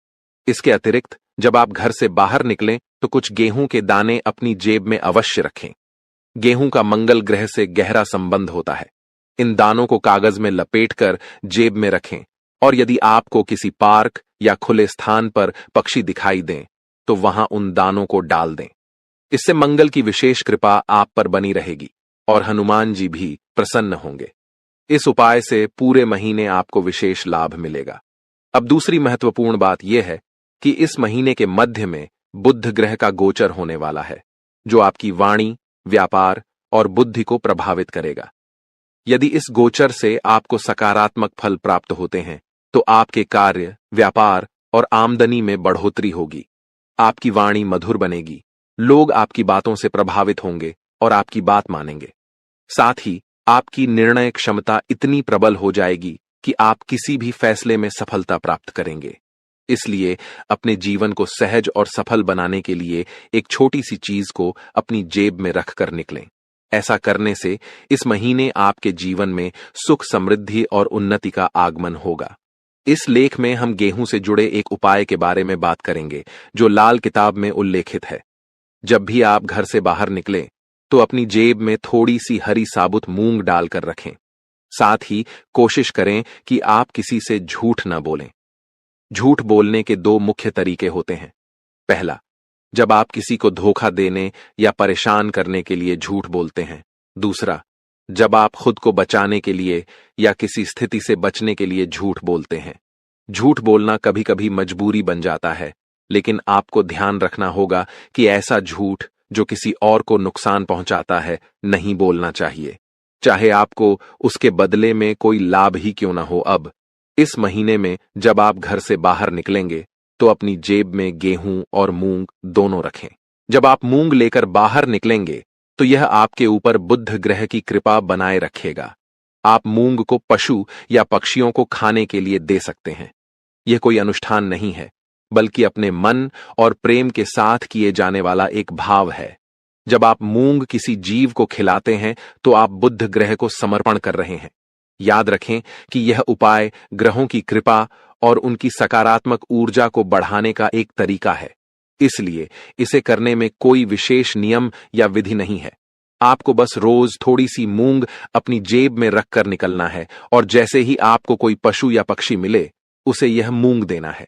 इसके अतिरिक्त जब आप घर से बाहर निकलें तो कुछ गेहूं के दाने अपनी जेब में अवश्य रखें। गेहूं का मंगल ग्रह से गहरा संबंध होता है। इन दानों को कागज में लपेटकर जेब में रखें और यदि आपको किसी पार्क या खुले स्थान पर पक्षी दिखाई दें तो वहां उन दानों को डाल दें। इससे मंगल की विशेष कृपा आप पर बनी रहेगी और हनुमान जी भी प्रसन्न होंगे। इस उपाय से पूरे महीने आपको विशेष लाभ मिलेगा। अब दूसरी महत्वपूर्ण बात यह है कि इस महीने के मध्य में बुध ग्रह का गोचर होने वाला है, जो आपकी वाणी, व्यापार और बुद्धि को प्रभावित करेगा। यदि इस गोचर से आपको सकारात्मक फल प्राप्त होते हैं तो आपके कार्य, व्यापार और आमदनी में बढ़ोतरी होगी। आपकी वाणी मधुर बनेगी, लोग आपकी बातों से प्रभावित होंगे और आपकी बात मानेंगे। साथ ही आपकी निर्णय क्षमता इतनी प्रबल हो जाएगी कि आप किसी भी फैसले में सफलता प्राप्त करेंगे। इसलिए अपने जीवन को सहज और सफल बनाने के लिए एक छोटी सी चीज को अपनी जेब में रखकर निकलें। ऐसा करने से इस महीने आपके जीवन में सुख, समृद्धि और उन्नति का आगमन होगा। इस लेख में हम गेहूं से जुड़े एक उपाय के बारे में बात करेंगे जो लाल किताब में उल्लेखित है। जब भी आप घर से बाहर निकलें तो अपनी जेब में थोड़ी सी हरी साबुत मूंग डालकर रखें। साथ ही कोशिश करें कि आप किसी से झूठ न बोलें। झूठ बोलने के दो मुख्य तरीके होते हैं। पहला, जब आप किसी को धोखा देने या परेशान करने के लिए झूठ बोलते हैं। दूसरा, जब आप खुद को बचाने के लिए या किसी स्थिति से बचने के लिए झूठ बोलते हैं। झूठ बोलना कभी कभी मजबूरी बन जाता है, लेकिन आपको ध्यान रखना होगा कि ऐसा झूठ जो किसी और को नुकसान पहुंचाता है नहीं बोलना चाहिए, चाहे आपको उसके बदले में कोई लाभ ही क्यों ना हो। अब इस महीने में जब आप घर से बाहर निकलेंगे तो अपनी जेब में गेहूं और मूंग दोनों रखें। जब आप मूंग लेकर बाहर निकलेंगे तो यह आपके ऊपर बुध ग्रह की कृपा बनाए रखेगा। आप मूंग को पशु या पक्षियों को खाने के लिए दे सकते हैं। यह कोई अनुष्ठान नहीं है, बल्कि अपने मन और प्रेम के साथ किए जाने वाला एक भाव है। जब आप मूंग किसी जीव को खिलाते हैं तो आप बुध ग्रह को समर्पण कर रहे हैं। याद रखें कि यह उपाय ग्रहों की कृपा और उनकी सकारात्मक ऊर्जा को बढ़ाने का एक तरीका है, इसलिए इसे करने में कोई विशेष नियम या विधि नहीं है। आपको बस रोज थोड़ी सी मूंग अपनी जेब में रखकर निकलना है और जैसे ही आपको कोई पशु या पक्षी मिले उसे यह मूंग देना है।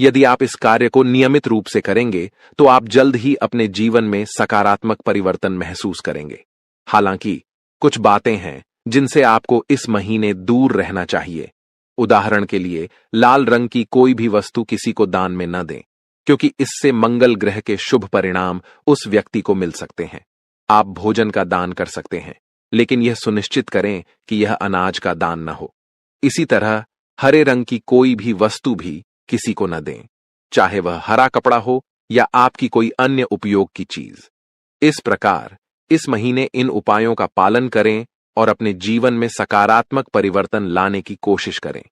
यदि आप इस कार्य को नियमित रूप से करेंगे तो आप जल्द ही अपने जीवन में सकारात्मक परिवर्तन महसूस करेंगे। हालांकि कुछ बातें हैं जिनसे आपको इस महीने दूर रहना चाहिए। उदाहरण के लिए, लाल रंग की कोई भी वस्तु किसी को दान में न दें, क्योंकि इससे मंगल ग्रह के शुभ परिणाम उस व्यक्ति को मिल सकते हैं। आप भोजन का दान कर सकते हैं, लेकिन यह सुनिश्चित करें कि यह अनाज का दान न हो। इसी तरह हरे रंग की कोई भी वस्तु भी किसी को न दें। चाहे वह हरा कपड़ा हो या आपकी कोई अन्य उपयोग की चीज। इस प्रकार इस महीने इन उपायों का पालन करें और अपने जीवन में सकारात्मक परिवर्तन लाने की कोशिश करें।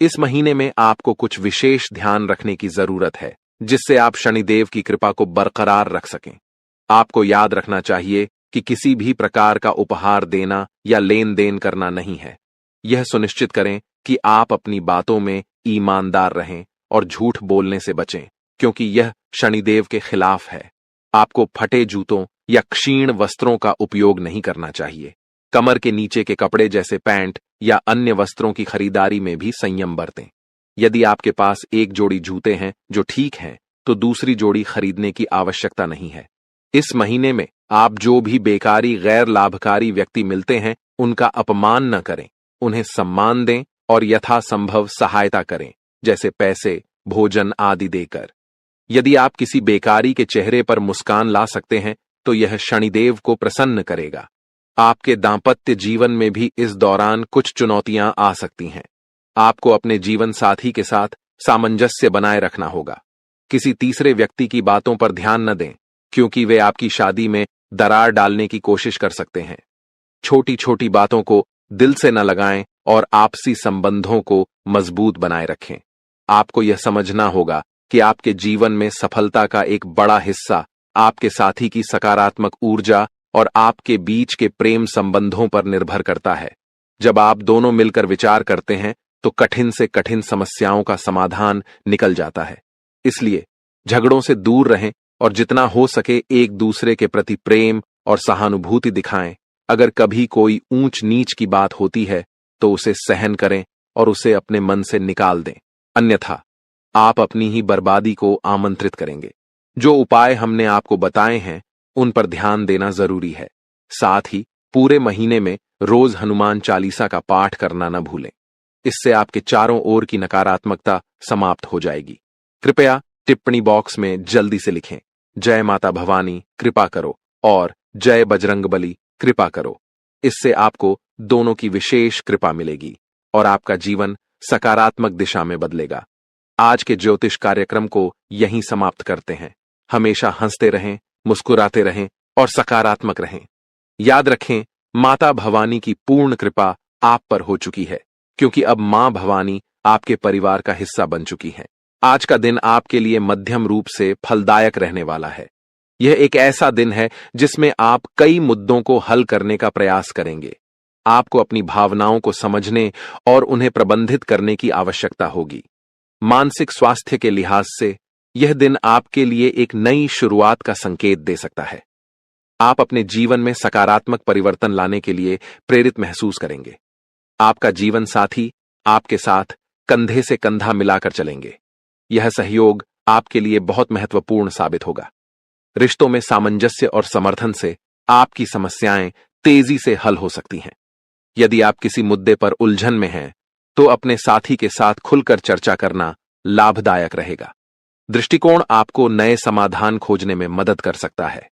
इस महीने में आपको कुछ विशेष ध्यान रखने की जरूरत है, जिससे आप शनिदेव की कृपा को बरकरार रख सकें। आपको याद रखना चाहिए कि किसी भी प्रकार का उपहार देना या लेन देन करना नहीं है। यह सुनिश्चित करें कि आप अपनी बातों में ईमानदार रहें और झूठ बोलने से बचें, क्योंकि यह शनिदेव के खिलाफ है। आपको फटे जूतों या क्षीण वस्त्रों का उपयोग नहीं करना चाहिए। कमर के नीचे के कपड़े जैसे पैंट या अन्य वस्त्रों की खरीदारी में भी संयम बरतें। यदि आपके पास एक जोड़ी जूते हैं जो ठीक हैं, तो दूसरी जोड़ी खरीदने की आवश्यकता नहीं है। इस महीने में आप जो भी बेकारी गैर लाभकारी व्यक्ति मिलते हैं, उनका अपमान न करें, उन्हें सम्मान दें और यथासंभव सहायता करें, जैसे पैसे, भोजन आदि देकर। यदि आप किसी बेकारी के चेहरे पर मुस्कान ला सकते हैं, तो यह शनिदेव को प्रसन्न करेगा। आपके दांपत्य जीवन में भी इस दौरान कुछ चुनौतियां आ सकती हैं। आपको अपने जीवन साथी के साथ सामंजस्य बनाए रखना होगा। किसी तीसरे व्यक्ति की बातों पर ध्यान न दें, क्योंकि वे आपकी शादी में दरार डालने की कोशिश कर सकते हैं। छोटी छोटी बातों को दिल से न लगाएं और आपसी संबंधों को मजबूत बनाए रखें। आपको यह समझना होगा कि आपके जीवन में सफलता का एक बड़ा हिस्सा आपके साथी की सकारात्मक ऊर्जा और आपके बीच के प्रेम संबंधों पर निर्भर करता है। जब आप दोनों मिलकर विचार करते हैं, तो कठिन से कठिन समस्याओं का समाधान निकल जाता है। इसलिए झगड़ों से दूर रहें और जितना हो सके एक दूसरे के प्रति प्रेम और सहानुभूति दिखाएं। अगर कभी कोई ऊंच नीच की बात होती है, तो उसे सहन करें और उसे अपने मन से निकाल दें, अन्यथा आप अपनी ही बर्बादी को आमंत्रित करेंगे। जो उपाय हमने आपको बताए हैं, उन पर ध्यान देना जरूरी है। साथ ही पूरे महीने में रोज हनुमान चालीसा का पाठ करना न भूलें। इससे आपके चारों ओर की नकारात्मकता समाप्त हो जाएगी। कृपया टिप्पणी बॉक्स में जल्दी से लिखें, जय माता भवानी कृपा करो और जय बजरंगबली कृपा करो। इससे आपको दोनों की विशेष कृपा मिलेगी और आपका जीवन सकारात्मक दिशा में बदलेगा। आज के ज्योतिष कार्यक्रम को यहीं समाप्त करते हैं। हमेशा हंसते रहें, मुस्कुराते रहें और सकारात्मक रहें। याद रखें, माता भवानी की पूर्ण कृपा आप पर हो चुकी है, क्योंकि अब मां भवानी आपके परिवार का हिस्सा बन चुकी हैं। आज का दिन आपके लिए मध्यम रूप से फलदायक रहने वाला है। यह एक ऐसा दिन है जिसमें आप कई मुद्दों को हल करने का प्रयास करेंगे। आपको अपनी भावनाओं को समझने और उन्हें प्रबंधित करने की आवश्यकता होगी। मानसिक स्वास्थ्य के लिहाज से यह दिन आपके लिए एक नई शुरुआत का संकेत दे सकता है। आप अपने जीवन में सकारात्मक परिवर्तन लाने के लिए प्रेरित महसूस करेंगे। आपका जीवन साथी आपके साथ कंधे से कंधा मिलाकर चलेंगे। यह सहयोग आपके लिए बहुत महत्वपूर्ण साबित होगा। रिश्तों में सामंजस्य और समर्थन से आपकी समस्याएं तेजी से हल हो सकती हैं। यदि आप किसी मुद्दे पर उलझन में हैं, तो अपने साथी के साथ खुलकर चर्चा करना लाभदायक रहेगा। दृष्टिकोण आपको नए समाधान खोजने में मदद कर सकता है।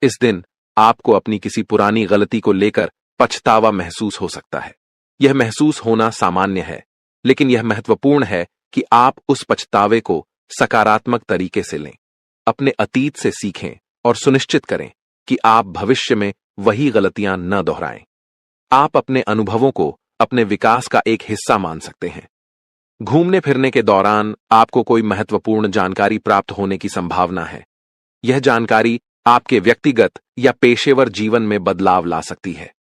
इस दिन आपको अपनी किसी पुरानी गलती को लेकर पछतावा महसूस हो सकता है। यह महसूस होना सामान्य है, लेकिन यह महत्वपूर्ण है कि आप उस पछतावे को सकारात्मक तरीके से लें। अपने अतीत से सीखें और सुनिश्चित करें कि आप भविष्य में वही गलतियां न दोहराएं। आप अपने अनुभवों को अपने विकास का एक हिस्सा मान सकते हैं। घूमने फिरने के दौरान आपको कोई महत्वपूर्ण जानकारी प्राप्त होने की संभावना है। यह जानकारी आपके व्यक्तिगत या पेशेवर जीवन में बदलाव ला सकती है।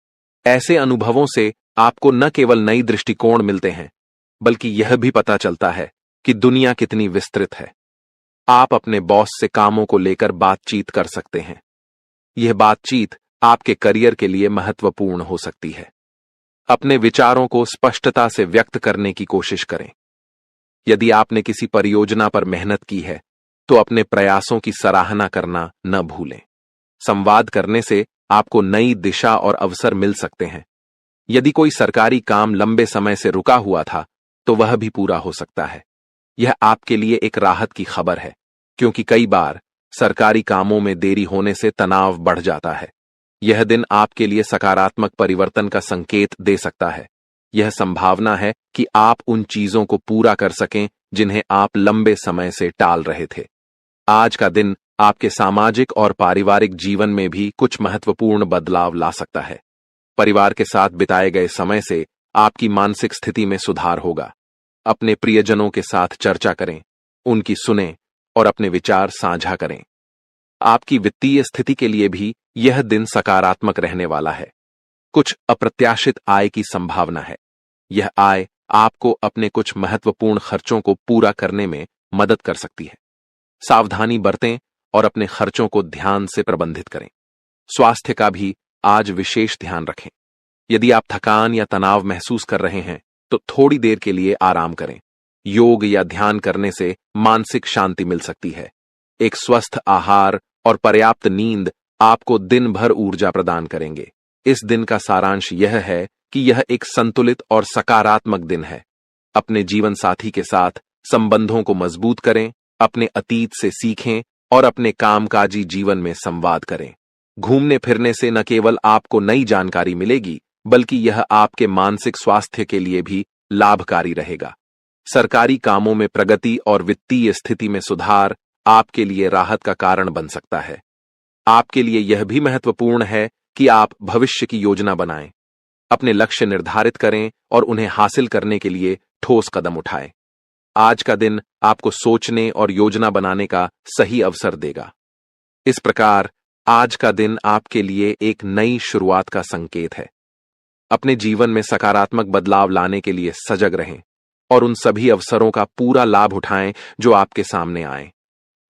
ऐसे अनुभवों से आपको न केवल नई दृष्टिकोण मिलते हैं, बल्कि यह भी पता चलता है कि दुनिया कितनी विस्तृत है। आप अपने बॉस से कामों को लेकर बातचीत कर सकते हैं। यह बातचीत आपके करियर के लिए महत्वपूर्ण हो सकती है। अपने विचारों को स्पष्टता से व्यक्त करने की कोशिश करें। यदि आपने किसी परियोजना पर मेहनत की है, तो अपने प्रयासों की सराहना करना न भूलें। संवाद करने से आपको नई दिशा और अवसर मिल सकते हैं। यदि कोई सरकारी काम लंबे समय से रुका हुआ था, तो वह भी पूरा हो सकता है। यह आपके लिए एक राहत की खबर है, क्योंकि कई बार सरकारी कामों में देरी होने से तनाव बढ़ जाता है। यह दिन आपके लिए सकारात्मक परिवर्तन का संकेत दे सकता है। यह संभावना है कि आप उन चीजों को पूरा कर सकें जिन्हें आप लंबे समय से टाल रहे थे। आज का दिन आपके सामाजिक और पारिवारिक जीवन में भी कुछ महत्वपूर्ण बदलाव ला सकता है। परिवार के साथ बिताए गए समय से आपकी मानसिक स्थिति में सुधार होगा। अपने प्रियजनों के साथ चर्चा करें, उनकी सुनें और अपने विचार साझा करें। आपकी वित्तीय स्थिति के लिए भी यह दिन सकारात्मक रहने वाला है। कुछ अप्रत्याशित आय की संभावना है। यह आय आपको अपने कुछ महत्वपूर्ण खर्चों को पूरा करने में मदद कर सकती है। सावधानी बरतें और अपने खर्चों को ध्यान से प्रबंधित करें। स्वास्थ्य का भी आज विशेष ध्यान रखें। यदि आप थकान या तनाव महसूस कर रहे हैं तो थोड़ी देर के लिए आराम करें। योग या ध्यान करने से मानसिक शांति मिल सकती है। एक स्वस्थ आहार और पर्याप्त नींद आपको दिन भर ऊर्जा प्रदान करेंगे। इस दिन का सारांश यह है कि यह एक संतुलित और सकारात्मक दिन है। अपने जीवन साथी के साथ संबंधों को मजबूत करें, अपने अतीत से सीखें और अपने कामकाजी जीवन में संवाद करें। घूमने फिरने से न केवल आपको नई जानकारी मिलेगी, बल्कि यह आपके मानसिक स्वास्थ्य के लिए भी लाभकारी रहेगा। सरकारी कामों में प्रगति और वित्तीय स्थिति में सुधार आपके लिए राहत का कारण बन सकता है। आपके लिए यह भी महत्वपूर्ण है कि आप भविष्य की योजना बनाएं, अपने लक्ष्य निर्धारित करें और उन्हें हासिल करने के लिए ठोस कदम उठाएं। आज का दिन आपको सोचने और योजना बनाने का सही अवसर देगा। इस प्रकार आज का दिन आपके लिए एक नई शुरुआत का संकेत है। अपने जीवन में सकारात्मक बदलाव लाने के लिए सजग रहें और उन सभी अवसरों का पूरा लाभ उठाएं जो आपके सामने आए।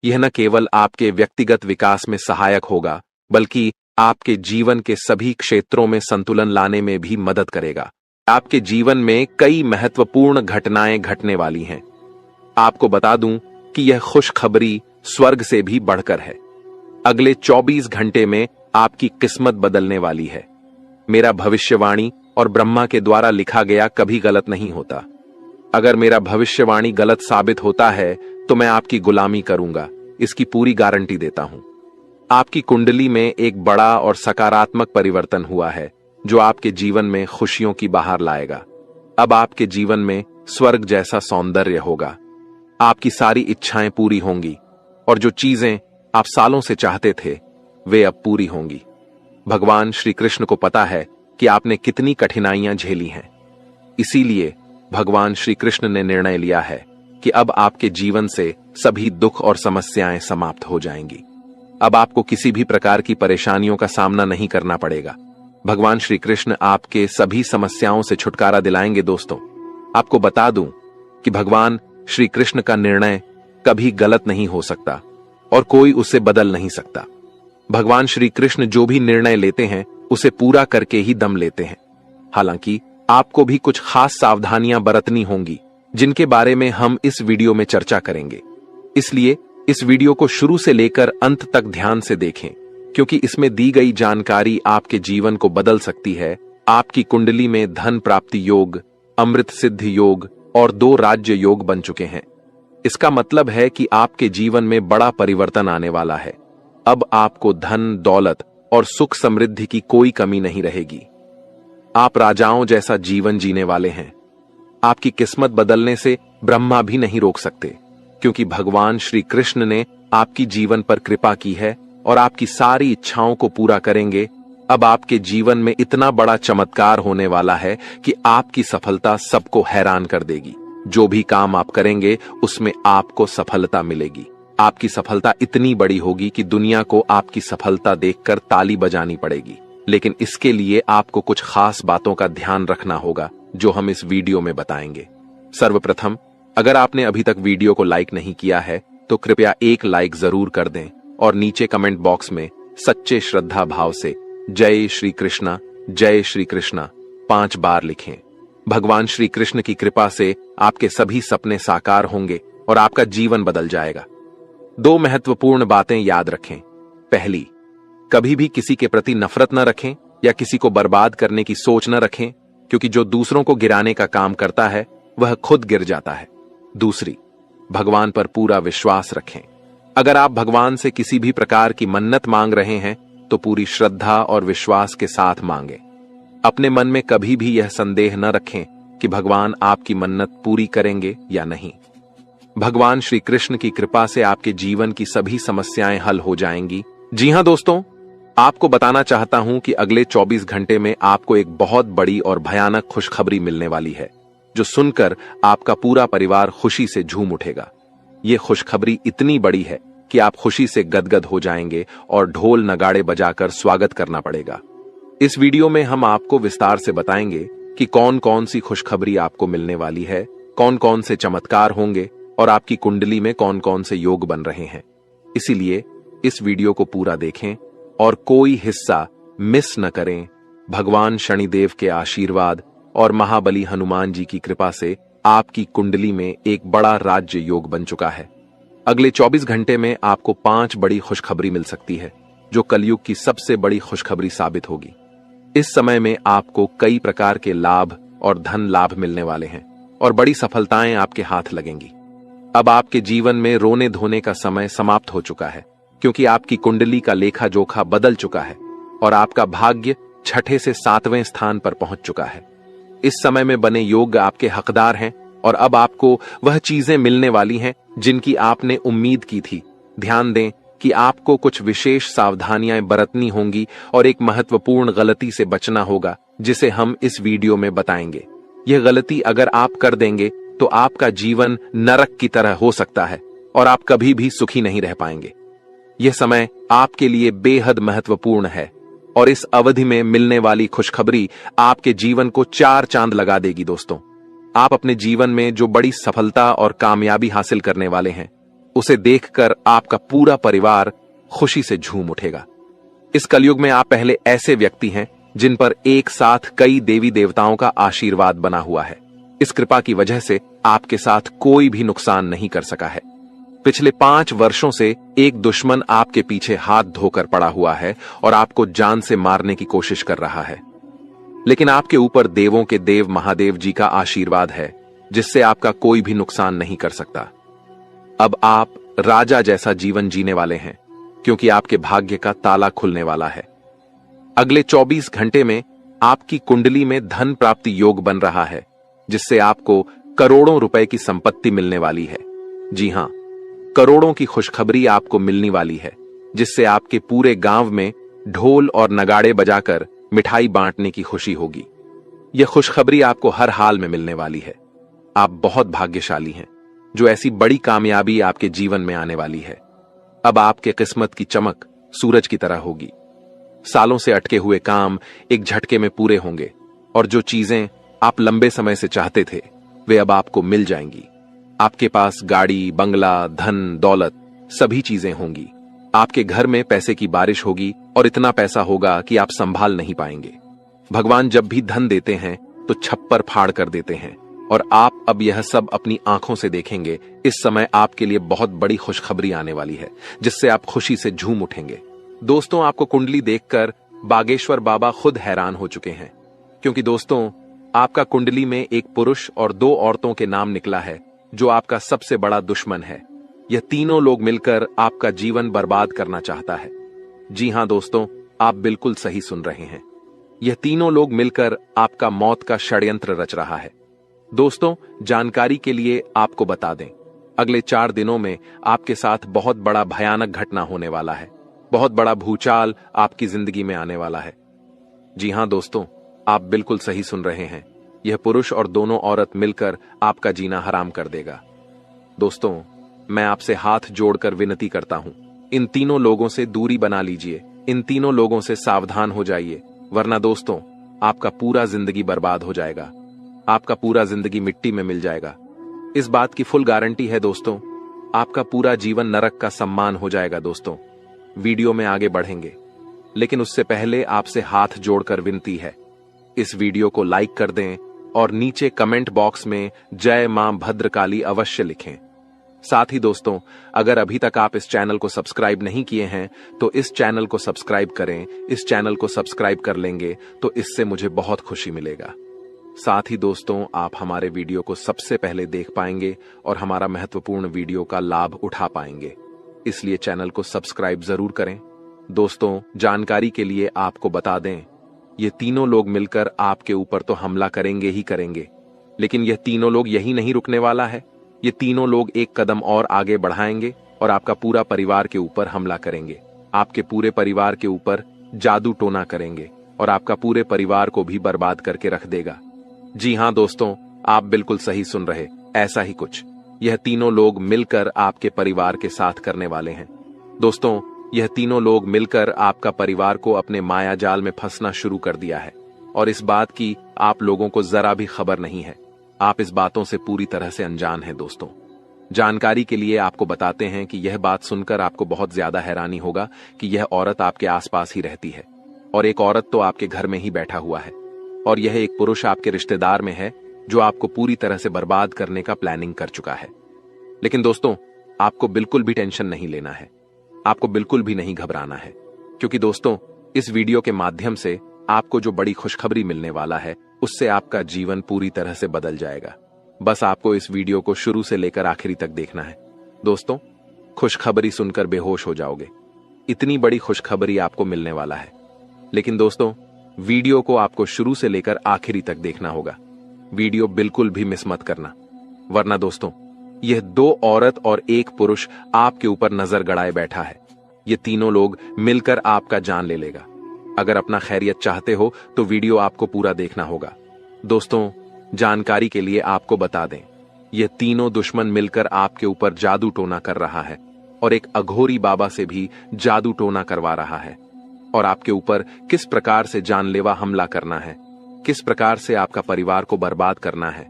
यह न केवल आपके व्यक्तिगत विकास में सहायक होगा, बल्कि आपके जीवन के सभी क्षेत्रों में संतुलन लाने में भी मदद करेगा। आपके जीवन में कई महत्वपूर्ण घटनाएं घटने वाली हैं। आपको बता दूं कि यह खुशखबरी स्वर्ग से भी बढ़कर है। अगले 24 घंटे में आपकी किस्मत बदलने वाली है। मेरा भविष्यवाणी और ब्रह्मा के द्वारा लिखा गया कभी गलत नहीं होता। अगर मेरा भविष्यवाणी गलत साबित होता है तो मैं आपकी गुलामी करूंगा, इसकी पूरी गारंटी देता हूं। आपकी कुंडली में एक बड़ा और सकारात्मक परिवर्तन हुआ है जो आपके जीवन में खुशियों की बहार लाएगा। अब आपके जीवन में स्वर्ग जैसा सौंदर्य होगा। आपकी सारी इच्छाएं पूरी होंगी और जो चीजें आप सालों से चाहते थे वे अब पूरी होंगी। भगवान श्री कृष्ण को पता है कि आपने कितनी कठिनाइयां झेली हैं। इसीलिए भगवान श्री कृष्ण ने निर्णय लिया है कि अब आपके जीवन से सभी दुख और समस्याएं समाप्त हो जाएंगी। अब आपको किसी भी प्रकार की परेशानियों का सामना नहीं करना पड़ेगा। भगवान श्री कृष्ण आपके सभी समस्याओं से छुटकारा दिलाएंगे। दोस्तों, आपको बता दूं कि भगवान श्री कृष्ण का निर्णय कभी गलत नहीं हो सकता और कोई उसे बदल नहीं सकता। भगवान श्री कृष्ण जो भी निर्णय लेते हैं उसे पूरा करके ही दम लेते हैं। हालांकि आपको भी कुछ खास सावधानियां बरतनी होंगी जिनके बारे में हम इस वीडियो में चर्चा करेंगे। इसलिए इस वीडियो को शुरू से लेकर अंत तक ध्यान से देखें, क्योंकि इसमें दी गई जानकारी आपके जीवन को बदल सकती है। आपकी कुंडली में धन प्राप्ति योग, अमृत सिद्धि योग और 2 राज्य योग बन चुके हैं। इसका मतलब है कि आपके जीवन में बड़ा परिवर्तन आने वाला है। अब आपको धन, दौलत और सुख समृद्धि की कोई कमी नहीं रहेगी। आप राजाओं जैसा जीवन जीने वाले हैं। आपकी किस्मत बदलने से ब्रह्मा भी नहीं रोक सकते, क्योंकि भगवान श्री कृष्ण ने आपकी जीवन पर कृपा की है और आपकी सारी इच्छाओं को पूरा करेंगे। अब आपके जीवन में इतना बड़ा चमत्कार होने वाला है कि आपकी सफलता सबको हैरान कर देगी। जो भी काम आप करेंगे उसमें आपको सफलता मिलेगी। आपकी सफलता इतनी बड़ी होगी कि दुनिया को आपकी सफलता देखकर ताली बजानी पड़ेगी। लेकिन इसके लिए आपको कुछ खास बातों का ध्यान रखना होगा जो हम इस वीडियो में बताएंगे। सर्वप्रथम, अगर आपने अभी तक वीडियो को लाइक नहीं किया है तो कृपया एक लाइक जरूर कर दें और नीचे कमेंट बॉक्स में सच्चे श्रद्धा भाव से जय श्री कृष्णा 5 बार लिखें। भगवान श्री कृष्ण की कृपा से आपके सभी सपने साकार होंगे और आपका जीवन बदल जाएगा। 2 महत्वपूर्ण बातें याद रखें। पहली, कभी भी किसी के प्रति नफरत न रखें या किसी को बर्बाद करने की सोच न रखें, क्योंकि जो दूसरों को गिराने का काम करता है वह खुद गिर जाता है। दूसरी, भगवान पर पूरा विश्वास रखें। अगर आप भगवान से किसी भी प्रकार की मन्नत मांग रहे हैं तो पूरी श्रद्धा और विश्वास के साथ मांगें। अपने मन में कभी भी यह संदेह न रखें कि भगवान आपकी मन्नत पूरी करेंगे या नहीं। भगवान श्री कृष्ण की कृपा से आपके जीवन की सभी समस्याएं हल हो जाएंगी। जी हां दोस्तों, आपको बताना चाहता हूं कि अगले 24 घंटे में आपको एक बहुत बड़ी और भयानक खुशखबरी मिलने वाली है, जो सुनकर आपका पूरा परिवार खुशी से झूम उठेगा। ये खुशखबरी इतनी बड़ी है कि आप खुशी से गदगद हो जाएंगे और ढोल नगाड़े बजाकर स्वागत करना पड़ेगा। इस वीडियो में हम आपको विस्तार से बताएंगे कि कौन कौन सी खुशखबरी आपको मिलने वाली है, कौन कौन से चमत्कार होंगे और आपकी कुंडली में कौन कौन से योग बन रहे हैं। इसीलिए इस वीडियो को पूरा देखें और कोई हिस्सा मिस न करें। भगवान शनिदेव के आशीर्वाद और महाबली हनुमान जी की कृपा से आपकी कुंडली में एक बड़ा राज्य योग बन चुका है। अगले 24 घंटे में आपको 5 बड़ी खुशखबरी मिल सकती है, जो कलयुग की सबसे बड़ी खुशखबरी साबित होगी। इस समय में आपको कई प्रकार के लाभ और धन लाभ मिलने वाले हैं और बड़ी सफलताएं आपके हाथ लगेंगी। अब आपके जीवन में रोने धोने का समय समाप्त हो चुका है, क्योंकि आपकी कुंडली का लेखा जोखा बदल चुका है और आपका भाग्य 6 से 7वें स्थान पर पहुंच चुका है। इस समय में बने योग आपके हकदार हैं और अब आपको वह चीजें मिलने वाली हैं जिनकी आपने उम्मीद की थी। ध्यान दें कि आपको कुछ विशेष सावधानियां बरतनी होंगी और एक महत्वपूर्ण गलती से बचना होगा, जिसे हम इस वीडियो में बताएंगे। यह गलती अगर आप कर देंगे तो आपका जीवन नरक की तरह हो सकता है और आप कभी भी सुखी नहीं रह पाएंगे। यह समय आपके लिए बेहद महत्वपूर्ण है और इस अवधि में मिलने वाली खुशखबरी आपके जीवन को 4 चांद लगा देगी। दोस्तों, आप अपने जीवन में जो बड़ी सफलता और कामयाबी हासिल करने वाले हैं, उसे देखकर आपका पूरा परिवार खुशी से झूम उठेगा। इस कलयुग में आप पहले ऐसे व्यक्ति हैं जिन पर एक साथ कई देवी देवताओं का आशीर्वाद बना हुआ है। इस कृपा की वजह से आपके साथ कोई भी नुकसान नहीं कर सका है। पिछले 5 वर्षों से एक दुश्मन आपके पीछे हाथ धोकर पड़ा हुआ है और आपको जान से मारने की कोशिश कर रहा है, लेकिन आपके ऊपर देवों के देव महादेव जी का आशीर्वाद है, जिससे आपका कोई भी नुकसान नहीं कर सकता। अब आप राजा जैसा जीवन जीने वाले हैं, क्योंकि आपके भाग्य का ताला खुलने वाला है। अगले 24 घंटे में आपकी कुंडली में धन प्राप्ति योग बन रहा है, जिससे आपको करोड़ों रुपए की संपत्ति मिलने वाली है। जी हां, करोड़ों की खुशखबरी आपको मिलने वाली है, जिससे आपके पूरे गांव में ढोल और नगाड़े बजाकर मिठाई बांटने की खुशी होगी। यह खुशखबरी आपको हर हाल में मिलने वाली है। आप बहुत भाग्यशाली हैं, जो ऐसी बड़ी कामयाबी आपके जीवन में आने वाली है। अब आपके किस्मत की चमक सूरज की तरह होगी। सालों से अटके हुए काम एक झटके में पूरे होंगे और जो चीजें आप लंबे समय से चाहते थे, वे अब आपको मिल जाएंगी। आपके पास गाड़ी, बंगला, धन, दौलत सभी चीजें होंगी। आपके घर में पैसे की बारिश होगी और इतना पैसा होगा कि आप संभाल नहीं पाएंगे। भगवान जब भी धन देते हैं तो छप्पर फाड़ कर देते हैं और आप अब यह सब अपनी आंखों से देखेंगे। इस समय आपके लिए बहुत बड़ी खुशखबरी आने वाली है, जिससे आप खुशी से झूम उठेंगे। दोस्तों, आपको कुंडली देखकर बागेश्वर बाबा खुद हैरान हो चुके हैं, क्योंकि दोस्तों, आपका कुंडली में एक पुरुष और 2 औरतों के नाम निकला है, जो आपका सबसे बड़ा दुश्मन है। यह तीनों लोग मिलकर आपका जीवन बर्बाद करना चाहता है। जी हां दोस्तों, आप बिल्कुल सही सुन रहे हैं। यह तीनों लोग मिलकर आपका मौत का षड्यंत्र रच रहा है। दोस्तों, जानकारी के लिए आपको बता दें, अगले 4 दिनों में आपके साथ बहुत बड़ा भयानक घटना होने वाला है। बहुत बड़ा भूचाल आपकी जिंदगी में आने वाला है। जी हां दोस्तों, आप बिल्कुल सही सुन रहे हैं। यह पुरुष और दोनों औरत मिलकर आपका जीना हराम कर देगा। दोस्तों, मैं आपसे हाथ जोड़कर विनती करता हूं, इन तीनों लोगों से दूरी बना लीजिए। इन तीनों लोगों से सावधान हो जाइए, वरना दोस्तों, आपका पूरा जिंदगी बर्बाद हो जाएगा। आपका पूरा जिंदगी मिट्टी में मिल जाएगा। इस बात की फुल गारंटी है दोस्तों। आपका पूरा जीवन नरक का सम्मान हो जाएगा। दोस्तों, वीडियो में आगे बढ़ेंगे, लेकिन उससे पहले आपसे हाथ जोड़कर विनती है, इस वीडियो को लाइक कर दें और नीचे कमेंट बॉक्स में जय मां भद्रकाली अवश्य लिखें। साथ ही दोस्तों, अगर अभी तक आप इस चैनल को सब्सक्राइब नहीं किए हैं तो इस चैनल को सब्सक्राइब करें। इस चैनल को सब्सक्राइब कर लेंगे तो इससे मुझे बहुत खुशी मिलेगा। साथ ही दोस्तों, आप हमारे वीडियो को सबसे पहले देख पाएंगे और हमारा महत्वपूर्ण वीडियो का लाभ उठा पाएंगे, इसलिए चैनल को सब्सक्राइब जरूर करें। दोस्तों, जानकारी के लिए आपको बता दें, ये तीनों लोग मिलकर आपके ऊपर तो हमला करेंगे ही करेंगे, लेकिन यह तीनों लोग यही नहीं रुकने वाला है। ये तीनों लोग एक कदम और आगे बढ़ाएंगे और आपका पूरा परिवार के ऊपर हमला करेंगे। आपके पूरे परिवार के ऊपर जादू टोना करेंगे और आपका पूरे परिवार को भी बर्बाद करके रख देगा। जी हां दोस्तों, आप बिल्कुल सही सुन रहे, ऐसा ही कुछ यह तीनों लोग मिलकर आपके परिवार के साथ करने वाले हैं। दोस्तों, यह तीनों लोग मिलकर आपका परिवार को अपने माया जाल में फंसना शुरू कर दिया है और इस बात की आप लोगों को जरा भी खबर नहीं है। आप इस बातों से पूरी तरह से अनजान हैं। दोस्तों, जानकारी के लिए आपको बताते हैं कि यह बात सुनकर आपको बहुत ज्यादा हैरानी होगा कि यह औरत आपके आसपास ही रहती है और एक औरत तो आपके घर में ही बैठा हुआ है और यह एक पुरुष आपके रिश्तेदार में है जो आपको पूरी तरह से बर्बाद करने का प्लानिंग कर चुका है। लेकिन दोस्तों, आपको बिल्कुल भी टेंशन नहीं लेना है, आपको बिल्कुल भी नहीं घबराना है, क्योंकि दोस्तों इस वीडियो के माध्यम से आपको जो बड़ी खुशखबरी मिलने वाला है उससे आपका जीवन पूरी तरह से बदल जाएगा। बस आपको इस वीडियो को शुरू से लेकर आखिरी तक देखना है। दोस्तों, खुशखबरी सुनकर बेहोश हो जाओगे, इतनी बड़ी खुशखबरी आपको मिलने वाला है। लेकिन दोस्तों, वीडियो को आपको शुरू से लेकर आखिरी तक देखना होगा। वीडियो बिल्कुल भी मिस मत करना, वरना दोस्तों यह दो औरत और एक पुरुष आपके ऊपर नजर गड़ाए बैठा है। ये तीनों लोग मिलकर आपका जान ले लेगा। अगर अपना खैरियत चाहते हो तो वीडियो आपको पूरा देखना होगा। दोस्तों, जानकारी के लिए आपको बता दें, ये तीनों दुश्मन मिलकर आपके ऊपर जादू टोना कर रहा है और एक अघोरी बाबा से भी जादू टोना करवा रहा है और आपके ऊपर किस प्रकार से जानलेवा हमला करना है, किस प्रकार से आपका परिवार को बर्बाद करना है,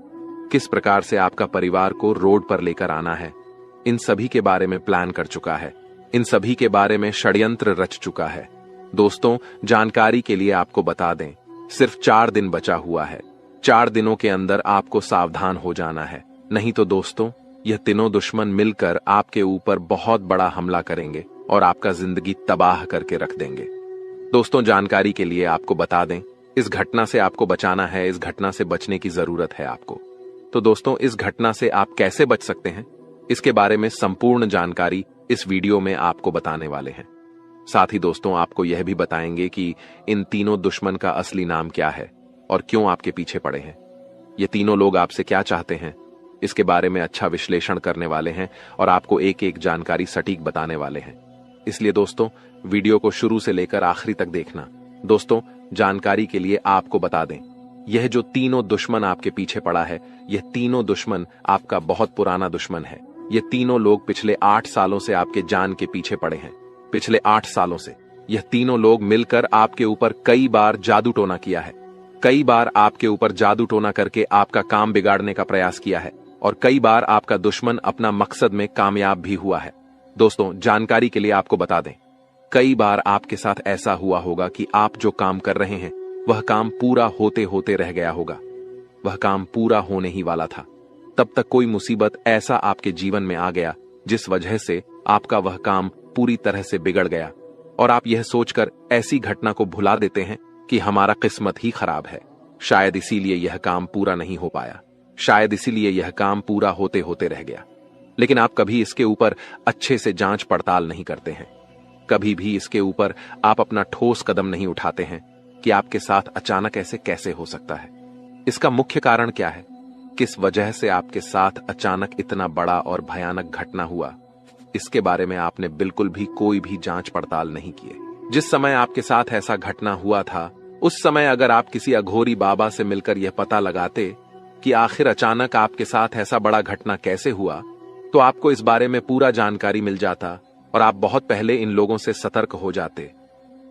किस प्रकार से आपका परिवार को रोड पर लेकर आना है, इन सभी के बारे में प्लान कर चुका है, इन सभी के बारे में षड्यंत्र रच चुका है। दोस्तों, जानकारी के लिए आपको बता दें, सिर्फ 4 दिन बचा हुआ है। 4 दिनों के अंदर आपको सावधान हो जाना है, नहीं तो दोस्तों यह तीनों दुश्मन मिलकर आपके ऊपर बहुत बड़ा हमला करेंगे और आपका जिंदगी तबाह करके रख देंगे। दोस्तों, जानकारी के लिए आपको बता दें, इस घटना से आपको बचाना है, इस घटना से बचने की जरूरत है आपको। तो दोस्तों, इस घटना से आप कैसे बच सकते हैं, इसके बारे में संपूर्ण जानकारी इस वीडियो में आपको बताने वाले हैं। साथ ही दोस्तों, आपको यह भी बताएंगे कि इन तीनों दुश्मन का असली नाम क्या है और क्यों आपके पीछे पड़े हैं। ये तीनों लोग आपसे क्या चाहते हैं, इसके बारे में अच्छा विश्लेषण करने वाले हैं और आपको एक एक जानकारी सटीक बताने वाले हैं। इसलिए दोस्तों, वीडियो को शुरू से लेकर आखिरी तक देखना। दोस्तों, जानकारी के लिए आपको बता दें, यह जो तीनों दुश्मन आपके पीछे पड़ा है, यह तीनों दुश्मन आपका बहुत पुराना दुश्मन है। ये तीनों लोग पिछले 8 सालों से आपके जान के पीछे पड़े हैं। पिछले 8 सालों से यह तीनों लोग मिलकर आपके ऊपर कई बार जादू टोना किया है, कई बार आपके ऊपर जादू टोना करके आपका काम बिगाड़ने का प्रयास किया है और कई बार आपका दुश्मन अपना मकसद में कामयाब भी हुआ है। दोस्तों, जानकारी के लिए आपको बता दें, कई बार आपके साथ ऐसा हुआ होगा कि आप जो काम कर रहे हैं वह काम पूरा होते होते रह गया होगा, वह काम पूरा होने ही वाला था, तब तक कोई मुसीबत ऐसा आपके जीवन में आ गया जिस वजह से आपका वह काम पूरी तरह से बिगड़ गया और आप यह सोचकर ऐसी घटना को भुला देते हैं कि हमारा किस्मत ही खराब है, शायद इसीलिए यह काम पूरा नहीं हो पाया, शायद इसीलिए यह काम पूरा होते होते रह गया। लेकिन आप कभी इसके ऊपर अच्छे से जांच पड़ताल नहीं करते हैं, कभी भी इसके ऊपर आप अपना ठोस कदम नहीं उठाते हैं कि आपके साथ अचानक ऐसे कैसे हो सकता है, इसका मुख्य कारण क्या है, किस वजह से आपके साथ अचानक इतना बड़ा और भयानक घटना हुआ, इसके बारे में आपने बिल्कुल भी कोई भी जांच पड़ताल नहीं किए। जिस समय आपके साथ ऐसा घटना हुआ था, उस समय अगर आप किसी अघोरी बाबा से मिलकर यह पता लगाते कि आखिर अचानक आपके साथ ऐसा बड़ा घटना कैसे हुआ, तो आपको इस बारे में पूरा जानकारी मिल जाता और आप बहुत पहले इन लोगों से सतर्क हो जाते,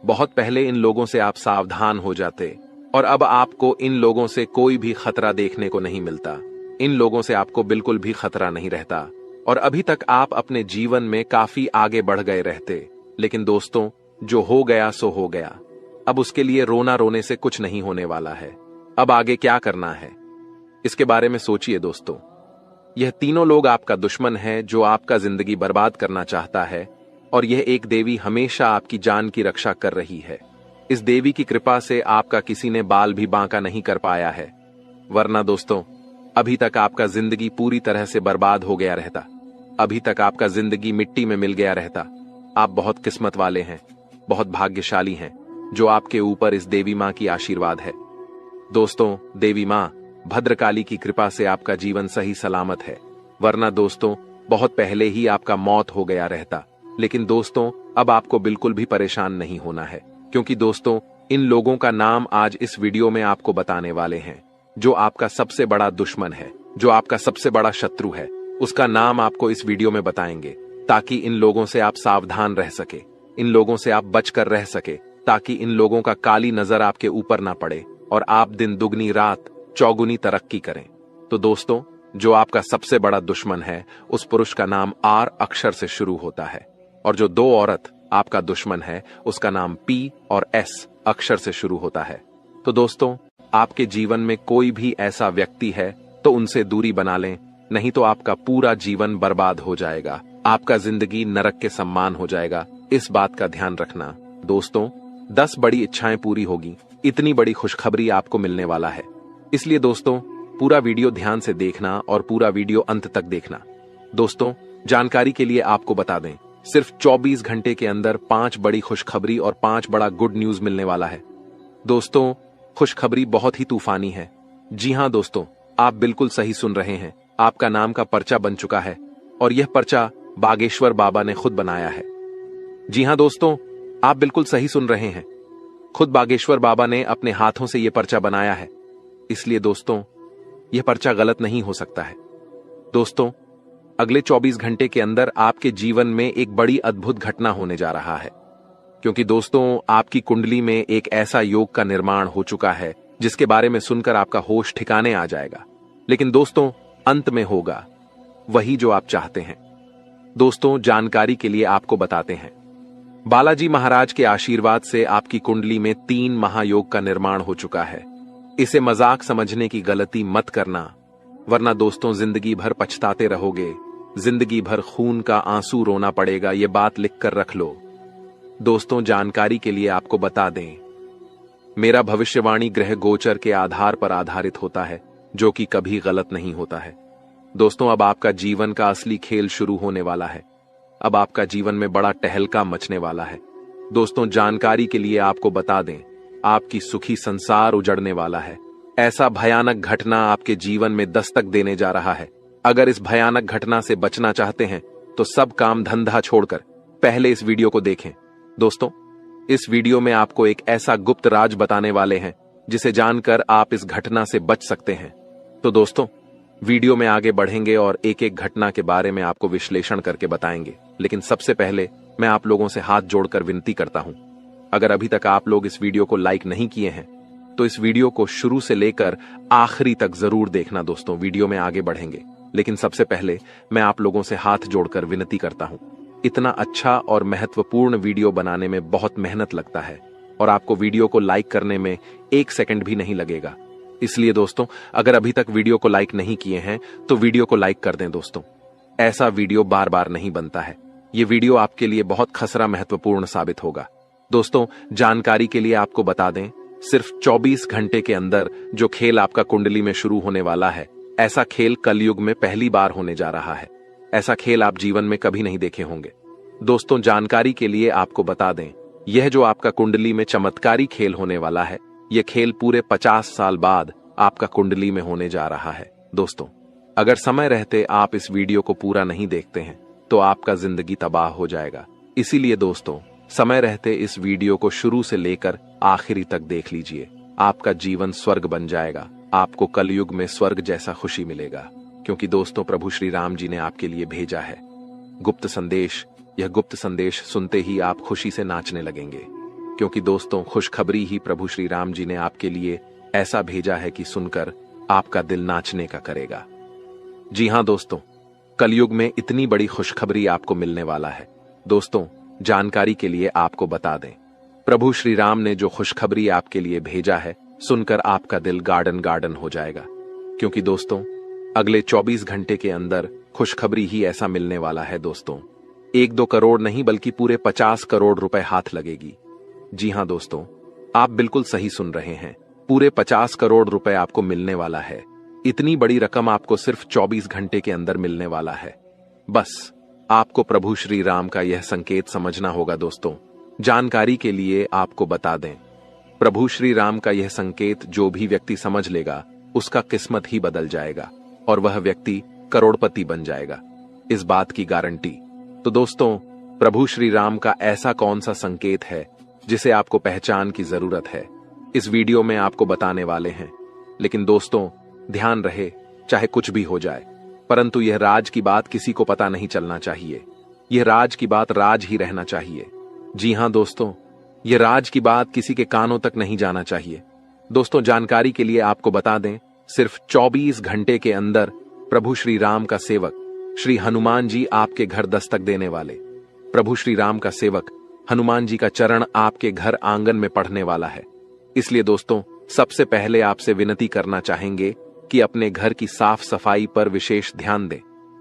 बहुत पहले इन लोगों से आप सावधान हो जाते और अब आपको इन लोगों से कोई भी खतरा देखने को नहीं मिलता, इन लोगों से आपको बिल्कुल भी खतरा नहीं रहता और अभी तक आप अपने जीवन में काफी आगे बढ़ गए रहते। लेकिन दोस्तों, जो हो गया सो हो गया, अब उसके लिए रोना रोने से कुछ नहीं होने वाला है। अब आगे क्या करना है, इसके बारे में सोचिए दोस्तों। यह तीनों लोग आपका दुश्मन है जो आपका जिंदगी बर्बाद करना चाहता है और यह एक देवी हमेशा आपकी जान की रक्षा कर रही है। इस देवी की कृपा से आपका किसी ने बाल भी बांका नहीं कर पाया है, वरना दोस्तों अभी तक आपका जिंदगी पूरी तरह से बर्बाद हो गया रहता, अभी तक आपका जिंदगी मिट्टी में मिल गया रहता। आप बहुत किस्मत वाले हैं, बहुत भाग्यशाली हैं जो आपके ऊपर इस देवी मां की आशीर्वाद है। दोस्तों, देवी मां भद्रकाली की कृपा से आपका जीवन सही सलामत है, वरना दोस्तों बहुत पहले ही आपका मौत हो गया रहता। लेकिन दोस्तों अब आपको बिल्कुल भी परेशान नहीं होना है, क्योंकि दोस्तों इन लोगों का नाम आज इस वीडियो में आपको बताने वाले हैं। जो आपका सबसे बड़ा दुश्मन है, जो आपका सबसे बड़ा शत्रु है, उसका नाम आपको इस वीडियो में बताएंगे, ताकि इन लोगों से आप सावधान रह सके, इन लोगों से आप बचकर रह सके, ताकि इन लोगों का काली नजर आपके ऊपर ना पड़े और आप दिन दुगनी रात चौगुनी तरक्की करें। तो दोस्तों जो आपका सबसे बड़ा दुश्मन है, उस पुरुष का नाम आर अक्षर से शुरू होता है, और जो दो औरत आपका दुश्मन है, उसका नाम पी और एस अक्षर से शुरू होता है। तो दोस्तों आपके जीवन में कोई भी ऐसा व्यक्ति है तो उनसे दूरी बना लें, नहीं तो आपका पूरा जीवन बर्बाद हो जाएगा, आपका जिंदगी नरक के सम्मान हो जाएगा। इस बात का ध्यान रखना। दोस्तों 10 बड़ी इच्छाएं पूरी होगी, इतनी बड़ी खुशखबरी आपको मिलने वाला है। इसलिए दोस्तों पूरा वीडियो ध्यान से देखना और पूरा वीडियो अंत तक देखना। दोस्तों जानकारी के लिए आपको बता दें, सिर्फ 24 घंटे के अंदर 5 बड़ी खुशखबरी और 5 बड़ा गुड न्यूज मिलने वाला है। दोस्तों खुशखबरी बहुत ही तूफानी है। जी हां दोस्तों, आप बिल्कुल सही सुन रहे हैं। आपका नाम का पर्चा बन चुका है और यह पर्चा बागेश्वर बाबा ने खुद बनाया है। जी हां दोस्तों, आप बिल्कुल सही सुन रहे हैं। खुद बागेश्वर बाबा ने अपने हाथों से यह पर्चा बनाया है। इसलिए दोस्तों यह पर्चा गलत नहीं हो सकता है। दोस्तों अगले 24 घंटे के अंदर आपके जीवन में एक बड़ी अद्भुत घटना होने जा रहा है, क्योंकि दोस्तों आपकी कुंडली में एक ऐसा योग का निर्माण हो चुका है जिसके बारे में सुनकर आपका होश ठिकाने आ जाएगा। लेकिन दोस्तों अंत में होगा वही जो आप चाहते हैं। दोस्तों जानकारी के लिए आपको बताते हैं, बालाजी महाराज के आशीर्वाद से आपकी कुंडली में 3 महायोग का निर्माण हो चुका है। इसे मजाक समझने की गलती मत करना, वरना दोस्तों जिंदगी भर पछताते रहोगे, जिंदगी भर खून का आंसू रोना पड़ेगा। ये बात लिखकर रख लो। दोस्तों जानकारी के लिए आपको बता दें, मेरा भविष्यवाणी ग्रह गोचर के आधार पर आधारित होता है, जो कि कभी गलत नहीं होता है। दोस्तों अब आपका जीवन का असली खेल शुरू होने वाला है। अब आपका जीवन में बड़ा टहलका मचने वाला है। दोस्तों जानकारी के लिए आपको बता दें, आपकी सुखी संसार उजड़ने वाला है। ऐसा भयानक घटना आपके जीवन में दस्तक देने जा रहा है। अगर इस भयानक घटना से बचना चाहते हैं तो सब काम धंधा छोड़कर पहले इस वीडियो को देखें। दोस्तों इस वीडियो में आपको एक ऐसा गुप्त राज बताने वाले हैं जिसे जानकर आप इस घटना से बच सकते हैं। तो दोस्तों वीडियो में आगे बढ़ेंगे और एक एक घटना के बारे में आपको विश्लेषण करके बताएंगे। लेकिन सबसे पहले मैं आप लोगों से हाथ जोड़कर विनती करता हूं, अगर अभी तक आप लोग इस वीडियो को लाइक नहीं किए हैं तो इस वीडियो को शुरू से लेकर आखिरी तक जरूर देखना। दोस्तों वीडियो में आगे बढ़ेंगे, लेकिन सबसे पहले मैं आप लोगों से हाथ जोड़कर विनती करता हूं। इतना अच्छा और महत्वपूर्ण वीडियो बनाने में बहुत मेहनत लगता है और आपको वीडियो को लाइक करने में 1 सेकंड भी नहीं लगेगा। इसलिए दोस्तों अगर अभी तक वीडियो को लाइक नहीं किए हैं तो वीडियो को लाइक कर दें। दोस्तों ऐसा वीडियो बार बार नहीं बनता है। ये वीडियो आपके लिए बहुत खसरा महत्वपूर्ण साबित होगा। दोस्तों जानकारी के लिए आपको बता दें, सिर्फ 24 घंटे के अंदर जो खेल आपका कुंडली में शुरू होने वाला है, ऐसा खेल कलयुग में पहली बार होने जा रहा है। ऐसा खेल आप जीवन में कभी नहीं देखे होंगे। दोस्तों जानकारी के लिए आपको बता दें, यह जो आपका कुंडली में चमत्कारी खेल होने वाला है, यह खेल पूरे 50 साल बाद आपका कुंडली में होने जा रहा है। दोस्तों अगर समय रहते आप इस वीडियो को पूरा नहीं देखते हैं तो आपका जिंदगी तबाह हो जाएगा। इसीलिए दोस्तों समय रहते इस वीडियो को शुरू से लेकर आखिरी तक देख लीजिए। आपका जीवन स्वर्ग बन जाएगा। आपको कलयुग में स्वर्ग जैसा खुशी मिलेगा, क्योंकि दोस्तों प्रभु श्री राम जी ने आपके लिए भेजा है गुप्त संदेश। यह गुप्त संदेश सुनते ही आप खुशी से नाचने लगेंगे, क्योंकि दोस्तों खुशखबरी ही प्रभु श्री राम जी ने आपके लिए ऐसा भेजा है कि सुनकर आपका दिल नाचने का करेगा। जी हां दोस्तों, कलयुग में इतनी बड़ी खुशखबरी आपको मिलने वाला है। दोस्तों जानकारी के लिए आपको बता दें, प्रभु श्री राम ने जो खुशखबरी आपके लिए भेजा है, सुनकर आपका दिल गार्डन गार्डन हो जाएगा, क्योंकि दोस्तों अगले 24 घंटे के अंदर खुशखबरी ही ऐसा मिलने वाला है। दोस्तों 1-2 करोड़ नहीं बल्कि पूरे 50 करोड़ रुपए हाथ लगेगी। जी हां दोस्तों, आप बिल्कुल सही सुन रहे हैं, पूरे 50 करोड़ रुपए आपको मिलने वाला है। इतनी बड़ी रकम आपको सिर्फ 24 घंटे के अंदर मिलने वाला है। बस आपको प्रभु श्री राम का यह संकेत समझना होगा। दोस्तों जानकारी के लिए आपको बता दें, प्रभु श्री राम का यह संकेत जो भी व्यक्ति समझ लेगा उसका किस्मत ही बदल जाएगा और वह व्यक्ति करोड़पति बन जाएगा, इस बात की गारंटी। तो दोस्तों, प्रभु श्री राम का ऐसा कौन सा संकेत है जिसे आपको पहचान की जरूरत है, इस वीडियो में आपको बताने वाले हैं। लेकिन दोस्तों, ध्यान रहे, चाहे कुछ भी हो जाए, परंतु यह राज की बात किसी को पता नहीं चलना चाहिए। यह राज की बात राज ही रहना चाहिए। जी हां दोस्तों, यह राज की बात किसी के कानों तक नहीं जाना चाहिए। दोस्तों, जानकारी के लिए आपको बता दें, सिर्फ 24 घंटे के अंदर प्रभु श्री राम का सेवक श्री हनुमान जी आपके घर दस्तक देने वाले। प्रभु श्री राम का सेवक हनुमान जी का चरण आपके घर आंगन में पढ़ने वाला है। इसलिए दोस्तों, सबसे पहले आपसे विनती करना चाहेंगे कि अपने घर की साफ सफाई पर विशेष ध्यान दें।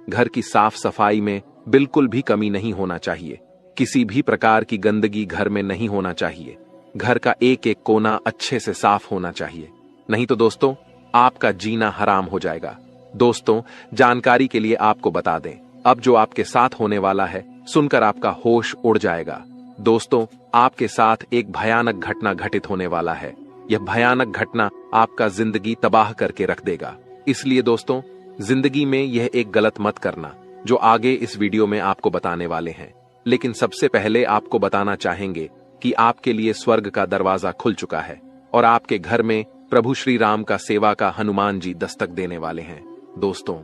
घर की साफ सफाई में बिल्कुल भी कमी नहीं होना चाहिए। किसी भी प्रकार की गंदगी घर में नहीं होना चाहिए। घर का एक एक कोना अच्छे से साफ होना चाहिए, नहीं तो दोस्तों आपका जीना हराम हो जाएगा। दोस्तों, जानकारी के लिए आपको बता दें, अब जो आपके साथ होने वाला है सुनकर आपका होश उड़ जाएगा। दोस्तों, आपके साथ एक भयानक घटना घटित होने वाला है। यह भयानक घटना आपका जिंदगी तबाह करके रख देगा। इसलिए दोस्तों, जिंदगी में यह एक गलत मत करना, जो आगे इस वीडियो में आपको बताने वाले हैं। लेकिन सबसे पहले आपको बताना चाहेंगे कि आपके लिए स्वर्ग का दरवाजा खुल चुका है और आपके घर में प्रभु श्री राम का सेवा का हनुमान जी दस्तक देने वाले हैं। दोस्तों,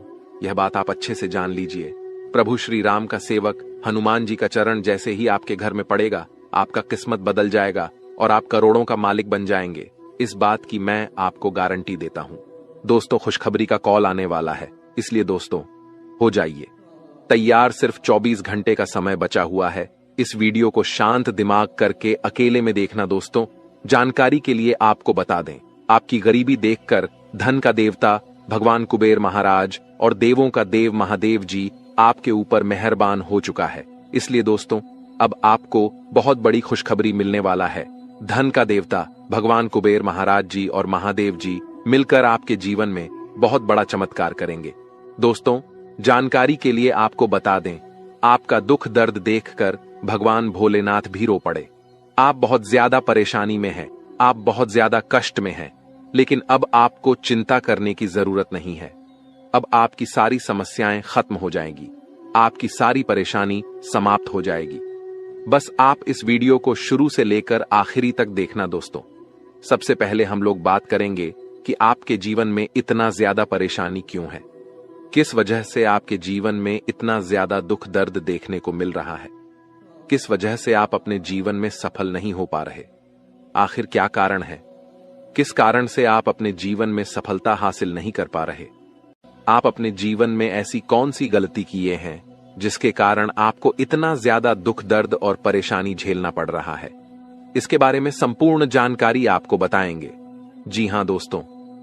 यह बात आप अच्छे से जान लीजिए। प्रभु श्री राम का सेवक हनुमान जी का चरण जैसे ही आपके घर में पड़ेगा, आपका किस्मत बदल जाएगा और आप करोड़ों का मालिक बन जाएंगे। इस बात की मैं आपको गारंटी देता हूं। दोस्तों, खुशखबरी का कॉल आने वाला है, इसलिए दोस्तों हो जाइए तैयार। सिर्फ 24 घंटे का समय बचा हुआ है। इस वीडियो को शांत दिमाग करके अकेले में देखना। दोस्तों, जानकारी के लिए आपको बता दें, आपकी गरीबी देखकर धन का देवता भगवान कुबेर महाराज और देवों का देव महादेव जी आपके ऊपर मेहरबान हो चुका है। इसलिए दोस्तों, अब आपको बहुत बड़ी खुशखबरी मिलने वाला है। धन का देवता भगवान कुबेर महाराज जी और महादेव जी मिलकर आपके जीवन में बहुत बड़ा चमत्कार करेंगे। दोस्तों, जानकारी के लिए आपको बता दें, आपका दुख दर्द देखकर भगवान भोलेनाथ भी रो पड़े। आप बहुत ज्यादा परेशानी में हैं, आप बहुत ज्यादा कष्ट में हैं, लेकिन अब आपको चिंता करने की जरूरत नहीं है। अब आपकी सारी समस्याएं खत्म हो जाएंगी, आपकी सारी परेशानी समाप्त हो जाएगी। बस आप इस वीडियो को शुरू से लेकर आखिरी तक देखना। दोस्तों, सबसे पहले हम लोग बात करेंगे कि आपके जीवन में इतना ज्यादा परेशानी क्यों है, किस वजह से आपके जीवन में इतना ज्यादा दुख दर्द देखने को मिल रहा है, किस वजह से आप अपने जीवन में सफल नहीं हो पा रहे, आखिर क्या कारण है, किस कारण से आप अपने जीवन में सफलता हासिल नहीं कर पा रहे, आप अपने जीवन में ऐसी कौन सी गलती किए हैं जिसके कारण आपको इतना ज्यादा दुख दर्द और परेशानी झेलना पड़ रहा है। इसके बारे में संपूर्ण जानकारी आपको बताएंगे। जी हां दोस्तों,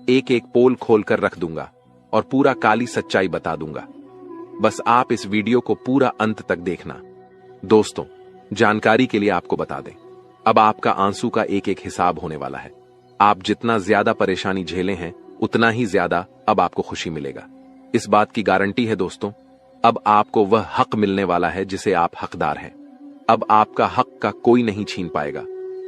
एक एक पोल खोलकर रख दूंगा और पूरा काली सच्चाई बता दूंगा। बस आप इस वीडियो को पूरा अंत तक देखना। दोस्तों, जानकारी के लिए आपको बता दें, अब आपका आंसू का एक एक हिसाब होने वाला है। आप जितना ज्यादा परेशानी झेले हैं, उतना ही ज्यादा अब आपको खुशी मिलेगा। इस बात की गारंटी है दोस्तों, अब आपको वह हक मिलने वाला है जिसे आप हकदार हैं। अब आपका हक का कोई नहीं छीन पाएगा।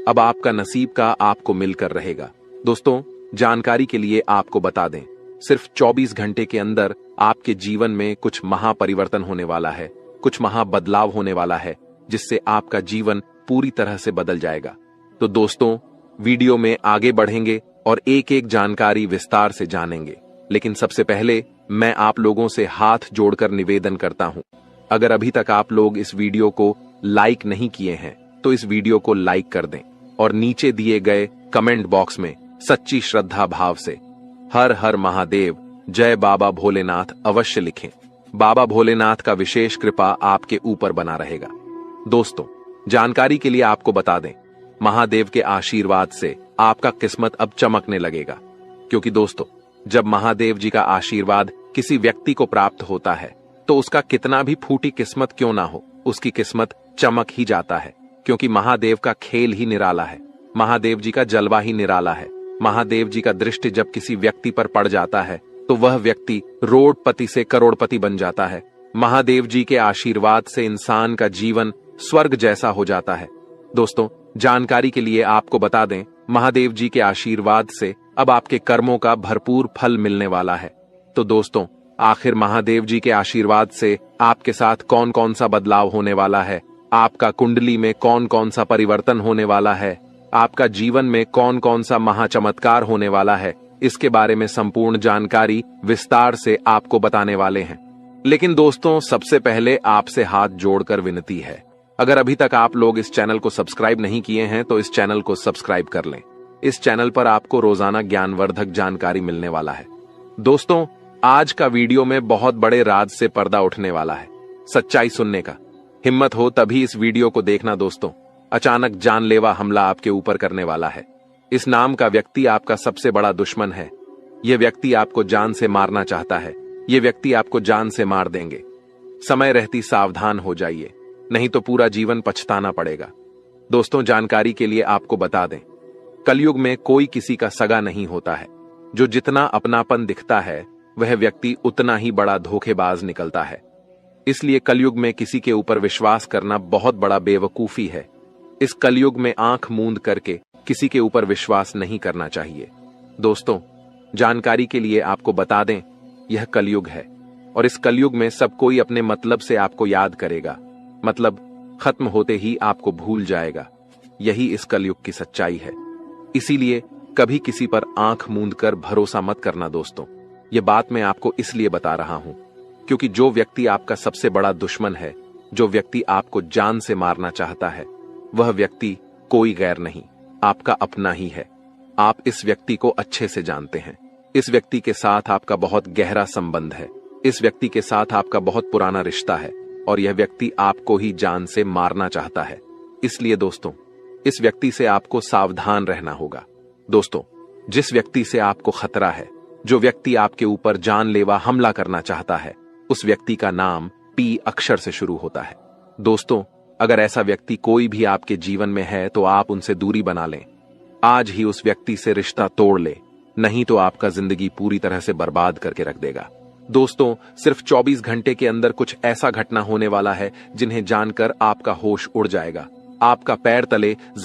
अब आपका नसीब का आपको मिलकर रहेगा। दोस्तों, जानकारी के लिए आपको बता दें, सिर्फ 24 घंटे के अंदर आपके जीवन में कुछ महापरिवर्तन होने वाला है, कुछ महाबदलाव होने वाला है, जिससे आपका जीवन पूरी तरह से बदल जाएगा। तो दोस्तों, वीडियो में आगे बढ़ेंगे और एक एक जानकारी विस्तार से जानेंगे। लेकिन सबसे पहले मैं आप लोगों से हाथ जोड़कर निवेदन करता हूं, अगर अभी तक आप लोग इस वीडियो को लाइक नहीं किए हैं तो इस वीडियो को लाइक कर दें और नीचे दिए गए कमेंट बॉक्स में सच्ची श्रद्धा भाव से हर हर महादेव, जय बाबा भोलेनाथ अवश्य लिखें। बाबा भोलेनाथ का विशेष कृपा आपके ऊपर बना रहेगा। दोस्तों, जानकारी के लिए आपको बता दें, महादेव के आशीर्वाद से आपका किस्मत अब चमकने लगेगा। क्योंकि दोस्तों, जब महादेव जी का आशीर्वाद किसी व्यक्ति को प्राप्त होता है तो उसका कितना भी फूटी किस्मत क्यों ना हो, उसकी किस्मत चमक ही जाता है। क्योंकि महादेव का खेल ही निराला है, महादेव जी का जलवा ही निराला है। महादेव जी का दृष्टि जब किसी व्यक्ति पर पड़ जाता है तो वह व्यक्ति रोडपति से करोड़पति बन जाता है। महादेव जी के आशीर्वाद से इंसान का जीवन स्वर्ग जैसा हो जाता है। दोस्तों, जानकारी के लिए आपको बता दें, महादेव जी के आशीर्वाद से अब आपके कर्मों का भरपूर फल मिलने वाला है। तो दोस्तों, आखिर महादेव जी के आशीर्वाद से आपके साथ कौन कौन सा बदलाव होने वाला है, आपका कुंडली में कौन कौन सा परिवर्तन होने वाला है, आपका जीवन में कौन कौन सा महाचमत्कार होने वाला है, इसके बारे में संपूर्ण जानकारी विस्तार से आपको बताने वाले हैं। लेकिन दोस्तों, सबसे पहले आपसे हाथ जोड़कर विनती है, अगर अभी तक आप लोग इस चैनल को सब्सक्राइब नहीं किए हैं तो इस चैनल को सब्सक्राइब कर लें। इस चैनल पर आपको रोजाना ज्ञानवर्धक जानकारी मिलने वाला है। दोस्तों, आज का वीडियो में बहुत बड़े राज से पर्दा उठने वाला है, सच्चाई सुनने का। हिम्मत हो तभी इस वीडियो को देखना दोस्तों। अचानक जानलेवा हमला आपके ऊपर करने वाला है। इस नाम का व्यक्ति आपका सबसे बड़ा दुश्मन है। यह व्यक्ति आपको जान से मारना चाहता है। यह व्यक्ति आपको जान से मार देंगे। समय रहती सावधान हो जाइए, नहीं तो पूरा जीवन पछताना पड़ेगा। दोस्तों, जानकारी के लिए आपको बता दें, कलयुग में कोई किसी का सगा नहीं होता है। जो जितना अपनापन दिखता है वह व्यक्ति उतना ही बड़ा धोखेबाज निकलता है। इसलिए कलयुग में किसी के ऊपर विश्वास करना बहुत बड़ा बेवकूफी है। इस कलयुग में आंख मूंद करके किसी के ऊपर विश्वास नहीं करना चाहिए। दोस्तों, जानकारी के लिए आपको बता दें, यह कलयुग है और इस कलयुग में सब कोई अपने मतलब से आपको याद करेगा, मतलब खत्म होते ही आपको भूल जाएगा। यही इस कलयुग की सच्चाई है। इसीलिए कभी किसी पर आंख मूंद कर भरोसा मत करना दोस्तों। यह बात मैं आपको इसलिए बता रहा हूं क्योंकि जो व्यक्ति आपका सबसे बड़ा दुश्मन है, जो व्यक्ति आपको जान से मारना चाहता है, वह व्यक्ति कोई गैर नहीं, आपका अपना ही है। आप इस व्यक्ति को अच्छे से जानते हैं। इस व्यक्ति के साथ आपका बहुत गहरा संबंध है। इस व्यक्ति के साथ आपका बहुत पुराना रिश्ता है और यह व्यक्ति आपको ही जान से मारना चाहता है। इसलिए दोस्तों, इस व्यक्ति से आपको सावधान रहना होगा। दोस्तों, जिस व्यक्ति से आपको खतरा है, जो व्यक्ति आपके ऊपर जानलेवा हमला करना चाहता है, उस व्यक्ति का नाम पी अक्षर से शुरू होता है। दोस्तों, अगर ऐसा व्यक्ति कोई भी आपके जीवन में है तो आप उनसे दूरी बना लें। आज ही उस व्यक्ति से रिश्ता तोड़ ले, नहीं तो आपका जिंदगी पूरी तरह से बर्बाद करके रख देगा। दोस्तों, सिर्फ 24 घंटे के अंदर कुछ ऐसा घटना होने वाला है जिन्हें जानकर आपका होश उड़ जाएगा। आपका पैर तले जमीन